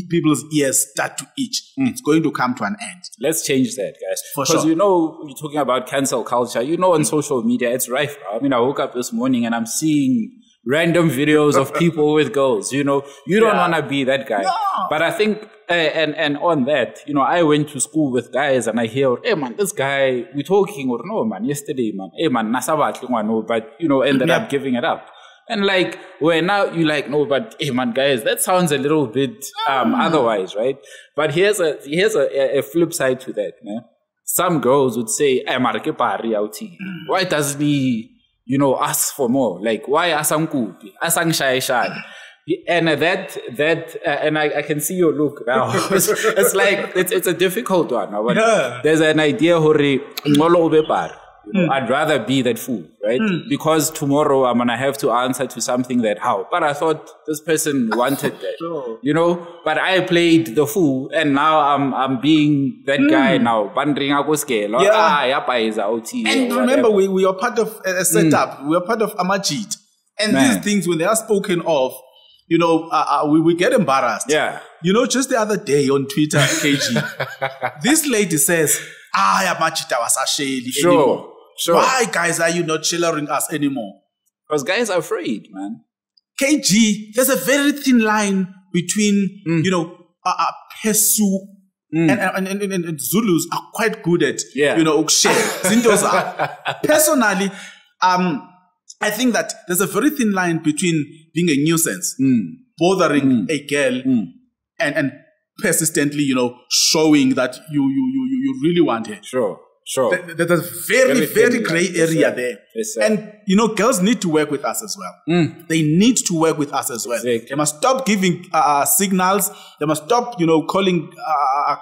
people's ears start to itch. It's going to come to an end. Let's change that, guys. Because you're talking about cancel culture. On social media, it's rife. I mean, I woke up this morning and I'm seeing random videos of people with girls. You don't want to be that guy. No. But I think, and on that, I went to school with guys and I hear, hey man, this guy, we're talking, or no man, yesterday man, hey man, nasabatli, but ended up giving it up. And like, where now you like, no, but hey man, guys, that sounds a little bit otherwise, right? But here's a flip side to that, man. Some girls would say, why doesn't he, ask for more? Like, why asang kupi? Asang shy? And and I can see your look now. It's like, it's a difficult one. But there's an idea, I'd rather be that fool, right? Because tomorrow I'm going to have to answer to something that how. But I thought this person wanted that, but I played the fool and now I'm being that guy now. And remember, we are part of a setup. We are part of Amajit. And these things, when they are spoken of, we get embarrassed. Yeah. Just the other day on Twitter, KG, this lady says, Amajita was asheli anymore. Sure. Why, guys, are you not chillering us anymore? Because guys are afraid, man. KG, there's a very thin line between, Pesu and Zulus are quite good at, Personally, I think that there's a very thin line between being a nuisance, bothering a girl, and persistently, showing that you really want her. Sure. There's a very gray area there. Yes, and, girls need to work with us as well. They need to work with us as well. Exactly. They must stop giving signals. They must stop, calling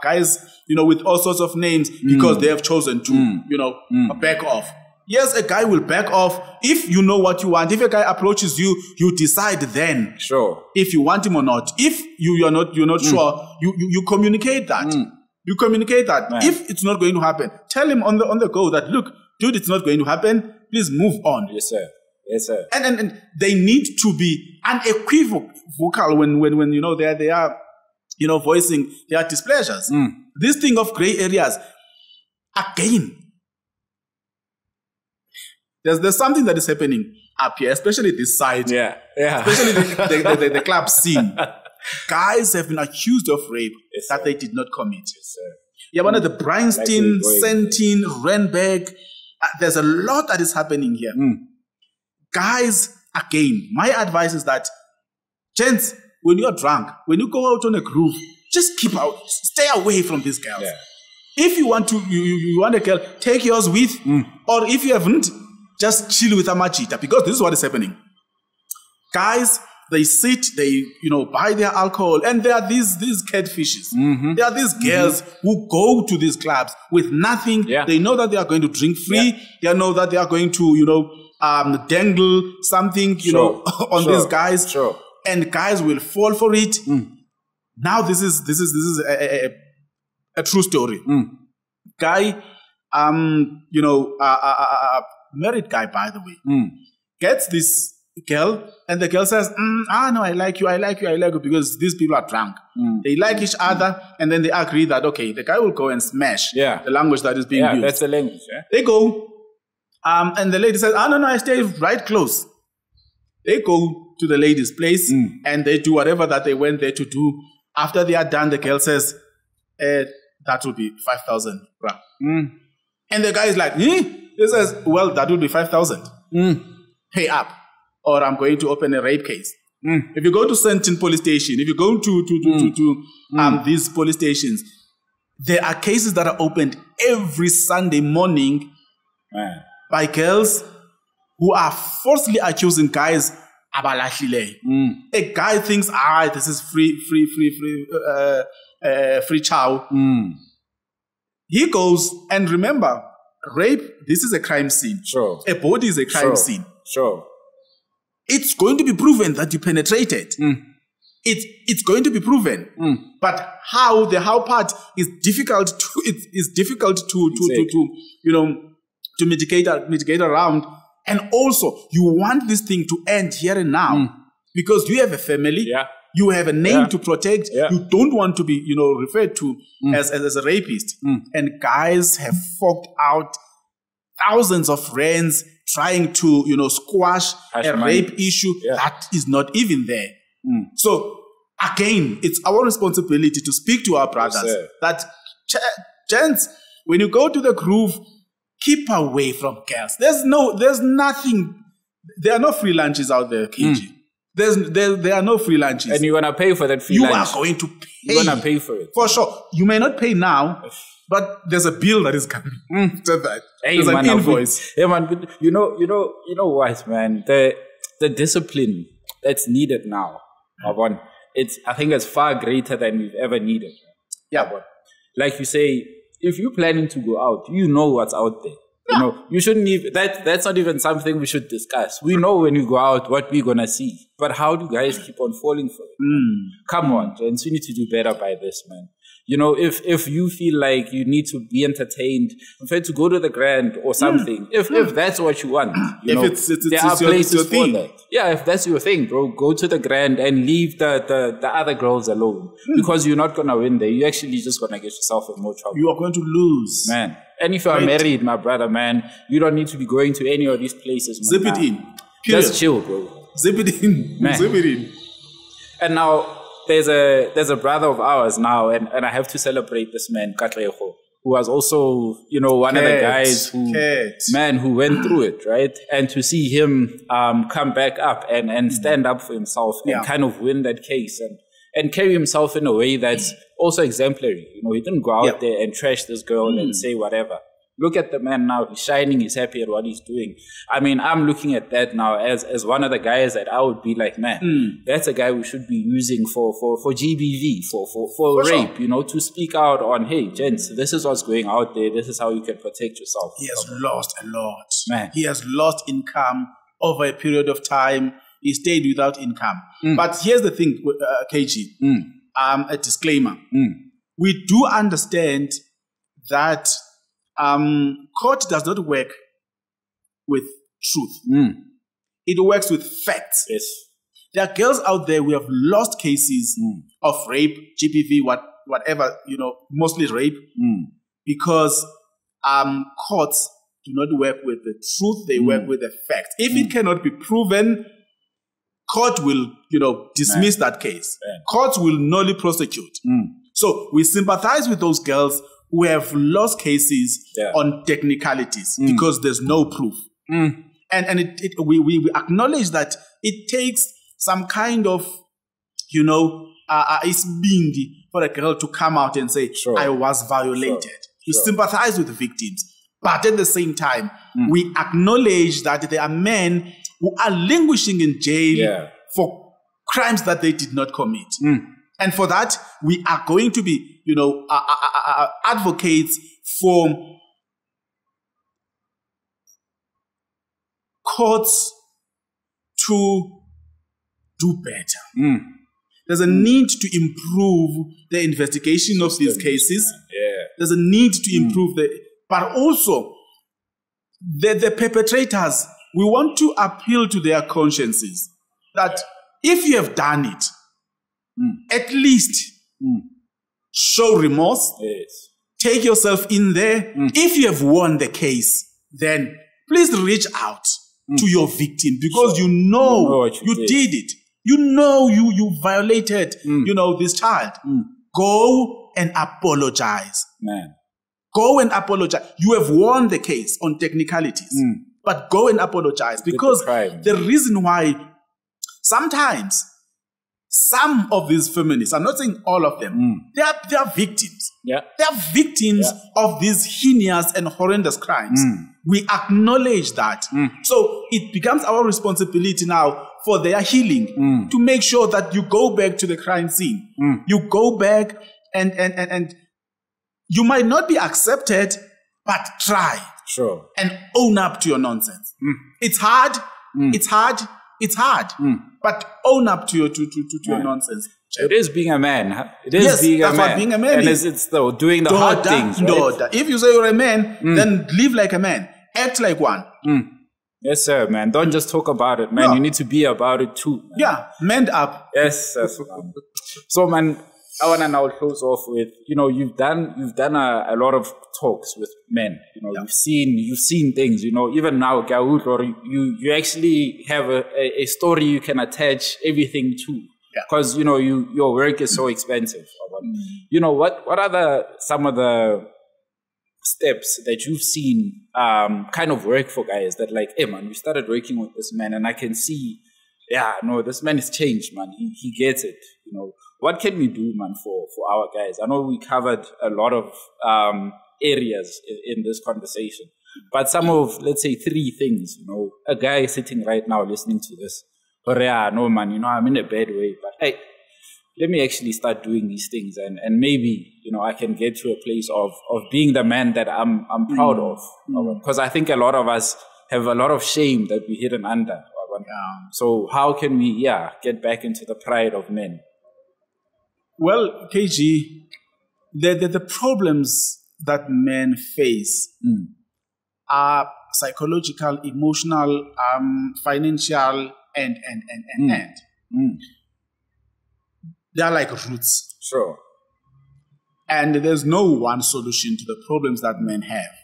guys, with all sorts of names because they have chosen to, back off. Yes, a guy will back off if you know what you want. If a guy approaches you, you decide then. Sure. If you want him or not. If you're not sure, you communicate that. You communicate that. Man. If it's not going to happen, tell him on the go that, look, dude, it's not going to happen. Please move on. Yes, sir. Yes, sir. And they need to be unequivocal when they are voicing their displeasures. This thing of gray areas, again, there's something that is happening up here, especially this side. Yeah. Especially the club scene. Guys have been accused of rape that they did not commit. Yes, sir. Yeah, one of the Bryanston, Sentin, Renberg. There's a lot that is happening here. Guys, again, my advice is that, gents, when you're drunk, when you go out on a groove, just keep out, stay away from these girls. Yeah. If you want to, you want a girl, take yours with, or if you haven't, just chill with Amajita, because this is what is happening. Guys, they sit, they, buy their alcohol, and there are these catfishes. There are these girls who go to these clubs with nothing. Yeah. They know that they are going to drink free. They know that they are going to, dangle something, on these guys. Sure. And guys will fall for it. Now this is a true story. Guy, married guy, by the way, gets this girl, and the girl says, no, I like you, because these people are drunk. They like each other, and then they agree that, okay, the guy will go and smash the language that is being used. Yeah, that's the language. Yeah? They go, and the lady says, no, I stay right close. They go to the lady's place, and they do whatever that they went there to do. After they are done, the girl says, that will be 5,000 rand. And the guy is like, He says, well, that will be 5,000. Pay up, or I'm going to open a rape case. If you go to Sentin police station, if you go to these police stations, there are cases that are opened every Sunday morning by girls who are falsely accusing guys. A guy thinks, this is free chow. He goes, and remember, rape, this is a crime scene. Sure. A body is a crime scene. Sure. It's going to be proven that you penetrated. It's going to be proven. But the how part is difficult to mitigate around. And also, you want this thing to end here and now because you have a family. Yeah. You have a name to protect. Yeah. You don't want to be, referred to as a rapist. And guys have forked out thousands of rands trying to, squash a rape issue that is not even there. So, again, it's our responsibility to speak to our brothers that, gents, when you go to the groove, keep away from girls. There's nothing There are no free lunches out there, KG. There are no free lunches. And you're going to pay for that free lunch. You are going to pay. You're going to pay for it. For sure. You may not pay now, but there's a bill that is coming after that. Hey, there's an invoice. Hey, man, you know what, man? The discipline that's needed now, I think it's far greater than we've ever needed. Yeah, but like you say, if you're planning to go out, you know what's out there. You know, you shouldn't even, that's not even something we should discuss. We know when you go out what we're going to see. But how do guys keep on falling for it? Come on, gents, we need to do better by this, man. You know, if you feel like you need to be entertained, prefer to go to the Grand or something. If that's what you want, you know, there are places for that. Yeah, if that's your thing, bro, go to the Grand and leave the other girls alone because you're not gonna win there. You're actually just gonna get yourself in more trouble. You are going to lose, man. And if you are married, my brother, man, you don't need to be going to any of these places. Zip it in. Just chill, bro. Zip it in, man. Zip it in. And now, there's a brother of ours now, and I have to celebrate this man, Katleho, who was also, you know, one of the guys who went through it, right? And to see him come back up and stand up for himself and kind of win that case and carry himself in a way that's also exemplary. You know, he didn't go out there and trash this girl and say whatever. Look at the man now. He's shining. He's happy at what he's doing. I mean, I'm looking at that now as one of the guys that I would be like, man, that's a guy we should be using for GBV, for rape, sure. You know, to speak out on, hey, gents, this is what's going out there. This is how you can protect yourself. He has lost a lot. Man. He has lost income over a period of time. He stayed without income. But here's the thing, KG, a disclaimer. We do understand that court does not work with truth. It works with facts. Yes. There are girls out there who have lost cases of rape, GBV, whatever, you know, mostly rape, because courts do not work with the truth, they work with the facts. If it cannot be proven, court will, you know, dismiss that case. Courts will nolly prosecute. So we sympathize with those girls who have lost cases on technicalities because there's no proof. And we acknowledge that it takes some kind of, you know, isbindi for a girl to come out and say, I was violated. We sympathize with the victims. But at the same time, we acknowledge that there are men who are languishing in jail for crimes that they did not commit. And for that, we are going to be, you know, advocates for courts to do better. There's a need to improve the investigation of these cases. There's a need to improve but also the perpetrators. We want to appeal to their consciences that if you have done it, at least show remorse. Take yourself in there. If you have won the case, then please reach out to your victim because you know you did it. You know you violated, you know, this child. Go and apologize. Man. Go and apologize. You have won the case on technicalities, but go and apologize because the reason why sometimes some of these feminists, I'm not saying all of them, they are victims. They are victims of these heinous and horrendous crimes. We acknowledge that. So it becomes our responsibility now for their healing to make sure that you go back to the crime scene. You go back and you might not be accepted, but try. And own up to your nonsense. It's hard. It's hard. It's hard. But own up to your nonsense. It is being a man. It is being a man. What being a man and is. It's doing the hard things. Right? If you say you're a man, then live like a man. Act like one. Yes, sir, man. Don't just talk about it, man. You need to be about it too. Man. Yeah, mend up. Yes, so, man, I want to now close off with, you know, you've done a lot of talks with men. You know, you've seen things. You know, even now, Gaud, or you actually have a story you can attach everything to. Because you know your work is so expensive. You know what are some of the steps that you've seen kind of work for guys that like, hey man, we started working with this man and I can see, yeah, no, this man has changed, man. He gets it. You know, what can we do, man, for our guys? I know we covered a lot of areas in this conversation, but some of, let's say, 3 things, you know, a guy sitting right now listening to this, or yeah, no, man, you know, I'm in a bad way, but hey, let me actually start doing these things, and maybe, you know, I can get to a place of being the man that I'm proud of. Because I think a lot of us have a lot of shame that we hidden under. So how can we, get back into the pride of men? Well, KG, the problems that men face are psychological, emotional, financial, and. They are like roots. Sure. And there's no one solution to the problems that men have.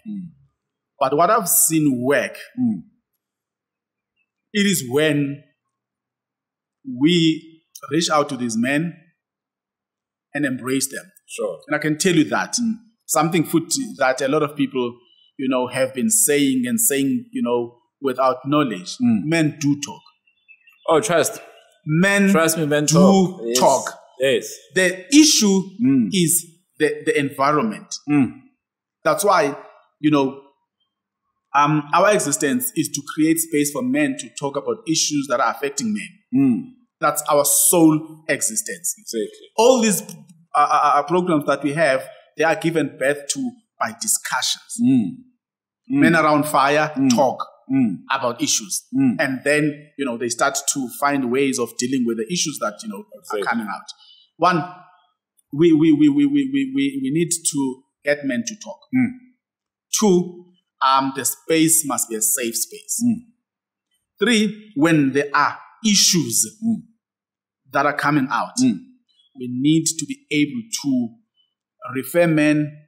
But what I've seen work, it is when we reach out to these men and embrace them. Sure. And I can tell you that something that a lot of people, you know, have been saying, you know, without knowledge. Men do talk. Oh, trust me, men do talk. Yes. The issue is the environment. That's why, you know, our existence is to create space for men to talk about issues that are affecting men. That's our sole existence. Exactly. All these programs that we have, they are given birth to by discussions. Men around fire talk about issues. And then, you know, they start to find ways of dealing with the issues that, you know, are coming out. One, we need to get men to talk. 2, the space must be a safe space. 3, when there are issues that are coming out, we need to be able to refer men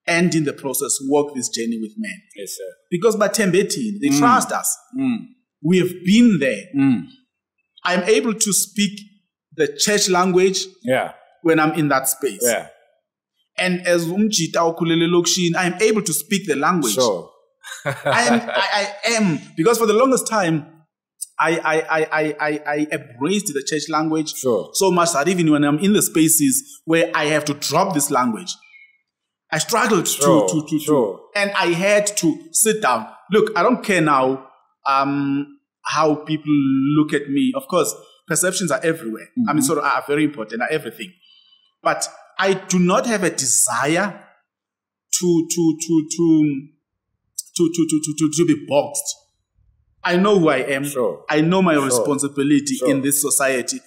and in the process walk this journey with men. Yes, sir. Because by Tembeti, they trust us. We have been there. I'm able to speak the church language when I'm in that space. And as Umjita Okulele Lokshin, I'm able to speak the language. Sure. I am, because for the longest time, I embraced the church language so much that even when I'm in the spaces where I have to drop this language, I struggled to, and I had to sit down. Look, I don't care now how people look at me. Of course, perceptions are everywhere. I mean, sort of are very important, are everything. But I do not have a desire to be boxed. I know who I am. I know my responsibility in this society.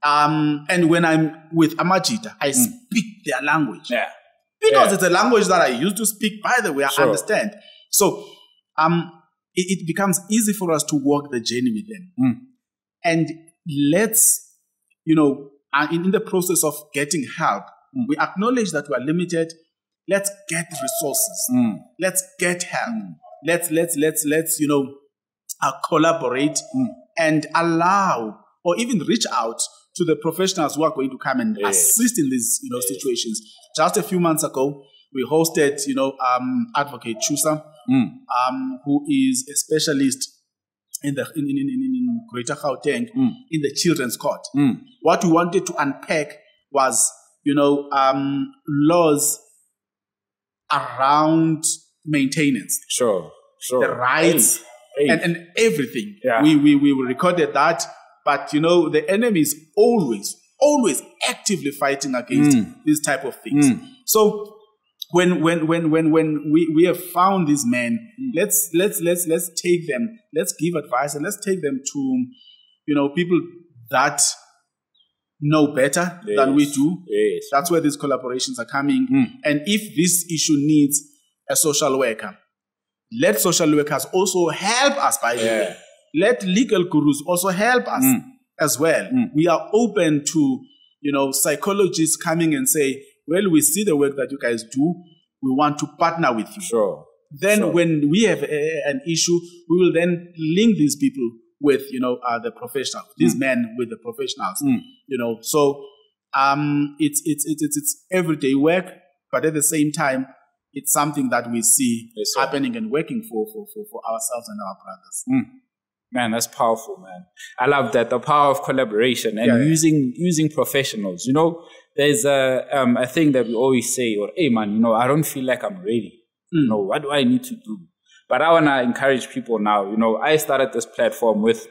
And when I'm with Amajita, I speak their language. Because it's a language that I used to speak, by the way, I understand. So it becomes easy for us to walk the journey with them. And let's, you know, in the process of getting help, we acknowledge that we are limited. Let's get resources. Let's get help. Let's you know, collaborate and allow or even reach out to the professionals who are going to come and assist in these, you know, situations. Just a few months ago, we hosted, you know, Advocate Chusa, who is a specialist in Greater Gauteng in the children's court. What we wanted to unpack was, you know, laws around maintenance, the rights, and everything. We recorded that. But, you know, the enemy is always actively fighting against these type of things. So when we have found these men, let's take them, let's give advice, and let's take them to, you know, people that know better than we do. That's where these collaborations are coming. And if this issue needs a social worker, let social workers also help us, by the way. Let legal gurus also help us as well. We are open to, you know, psychologists coming and say, well, we see the work that you guys do. We want to partner with you. Then when we have an issue, we will then link these people with, you know, the professionals, these men with the professionals, you know. So it's everyday work, but at the same time, it's something that we see happening and working for ourselves and our brothers. Man, that's powerful, man. I love that, the power of collaboration and using professionals. You know, there's a thing that we always say, or hey man, you know, I don't feel like I'm ready. You know, what do I need to do? But I want to encourage people now. You know, I started this platform with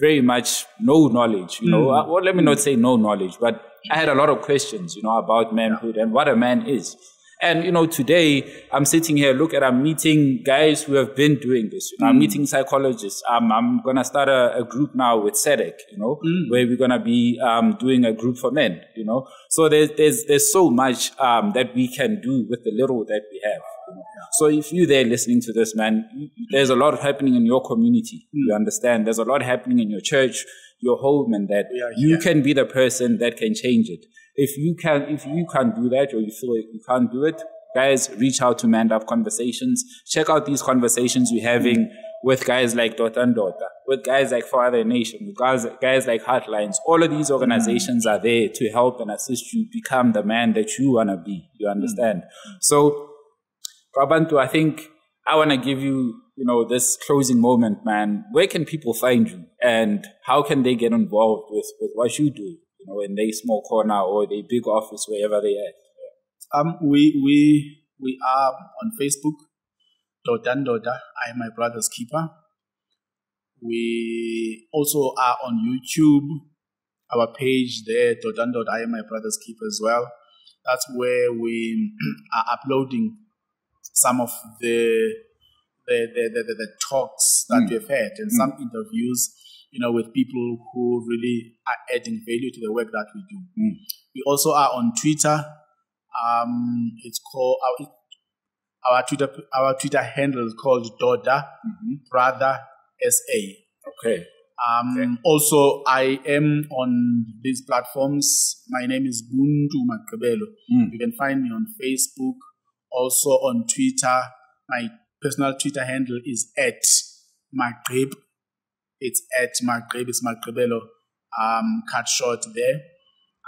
very much no knowledge. You know, well, let me not say no knowledge, but I had a lot of questions, you know, about manhood and what a man is. And, you know, today I'm sitting here, I'm meeting guys who have been doing this. You know, I'm meeting psychologists. I'm going to start a group now with SEDEC, you know, where we're going to be doing a group for men, you know. So there's so much that we can do with the little that we have. You know? So if you're there listening to this, man, there's a lot happening in your community. You understand? There's a lot happening in your church, your home, and that you can be the person that can change it. If you can't do that, or you feel like you can't do it, guys, reach out to Man Up Conversations. Check out these conversations we're having with guys like Doda Ndoda, with guys like Father Nation, with guys like Heartlines. All of these organizations are there to help and assist you become the man that you want to be. You understand? So, Buntu, I think I want to give you, you know, this closing moment, man. Where can people find you, and how can they get involved with what you do? You know, in their small corner or their big office, wherever they are. We are on Facebook, Doda Ndoda, I am my brother's keeper. We also are on YouTube, our page there, Doda Ndoda, I am my brother's keeper as well. That's where we are uploading some of the talks that we've had and some interviews, you know, with people who really are adding value to the work that we do. We also are on Twitter. It's called our Twitter handle is called Doda Brother SA. Okay. Also, I am on these platforms. My name is Buntu Magqibelo. You can find me on Facebook, also on Twitter. My personal Twitter handle is @Magqib. It's @Magqib. It's Magqibelo. Cut short there.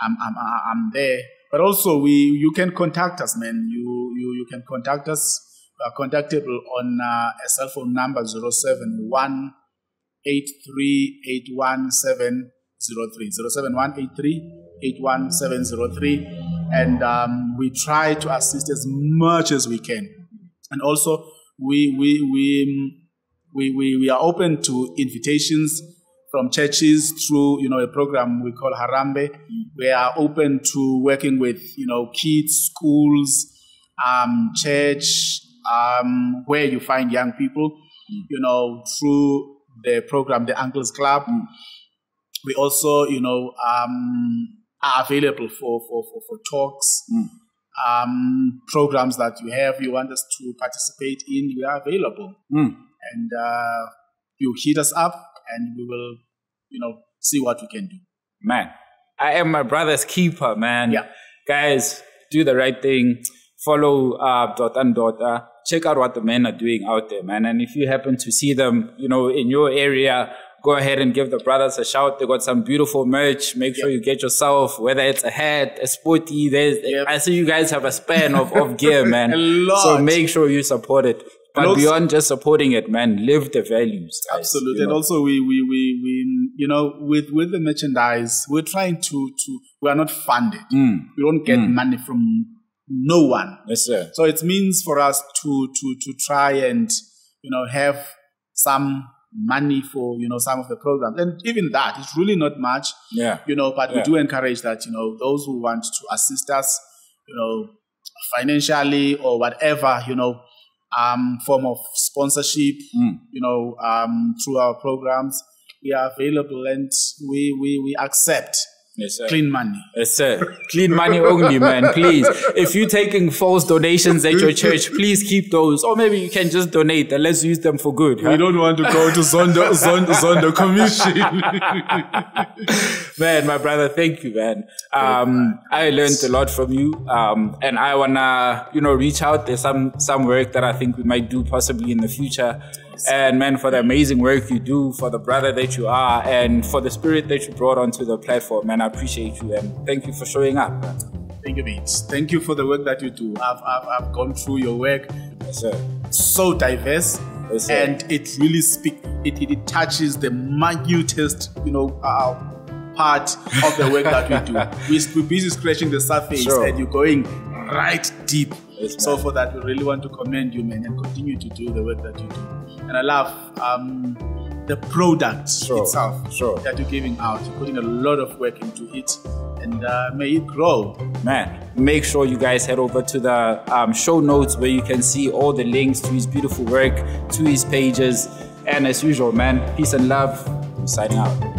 I'm there. But also, you can contact us, man. You can contact us. We are contactable on a cell phone number 071 8381703. 071 8381703. And we try to assist as much as we can. And also, we are open to invitations from churches through, you know, a program we call Harambe. We are open to working with, you know, kids, schools, church, where you find young people, you know, through the program, the Uncles Club. We also, you know, are available for talks, programs that you want us to participate in. We are available. And you hit us up, and we will, you know, see what we can do. Man, I am my brother's keeper, man. Yeah. Guys, do the right thing. Follow Doda Ndoda. Check out what the men are doing out there, man. And if you happen to see them, you know, in your area, go ahead and give the brothers a shout. They got some beautiful merch. Make sure you get yourself, whether it's a hat, a sporty. I see you guys have a span of gear, man. A lot. So make sure you support it. But also, beyond just supporting it, man, live the values. Guys, absolutely. You know? And also we you know, with the merchandise, we're trying to we are not funded. We don't get money from no one. Yes, sir. So it means for us to try and, you know, have some money for, you know, some of the programs. And even that, it's really not much. Yeah. You know, but we do encourage that, you know, those who want to assist us, you know, financially or whatever, you know, form of sponsorship, you know, through our programs, we are available, and we accept clean money. Yes, sir. Clean money only, man. Please. If you're taking false donations at your church, please keep those. Or maybe you can just donate and let's use them for good. We don't want to go to Zondo Commission. Man, my brother, thank you, man. I learned a lot from you. And I wanna, you know, reach out. There's some work that I think we might do possibly in the future. And man, for the amazing work you do, for the brother that you are, and for the spirit that you brought onto the platform, man, I appreciate you, and thank you for showing up, man. Thank you, mate. Thank you for the work that you do. I've gone through your work. Yes, sir. So diverse. Yes, sir. And it really it touches the minutest, part of the work that we do. We're busy scratching the surface, Sure. and you're going right deep. Yes, So man. for that, we really want to commend you, man, and continue to do the work that you do. And I love the product itself that you're giving out. You're putting a lot of work into it, and may it grow. Man, make sure you guys head over to the show notes where you can see all the links to his beautiful work, to his pages. And as usual, man, peace and love. I'm signing out.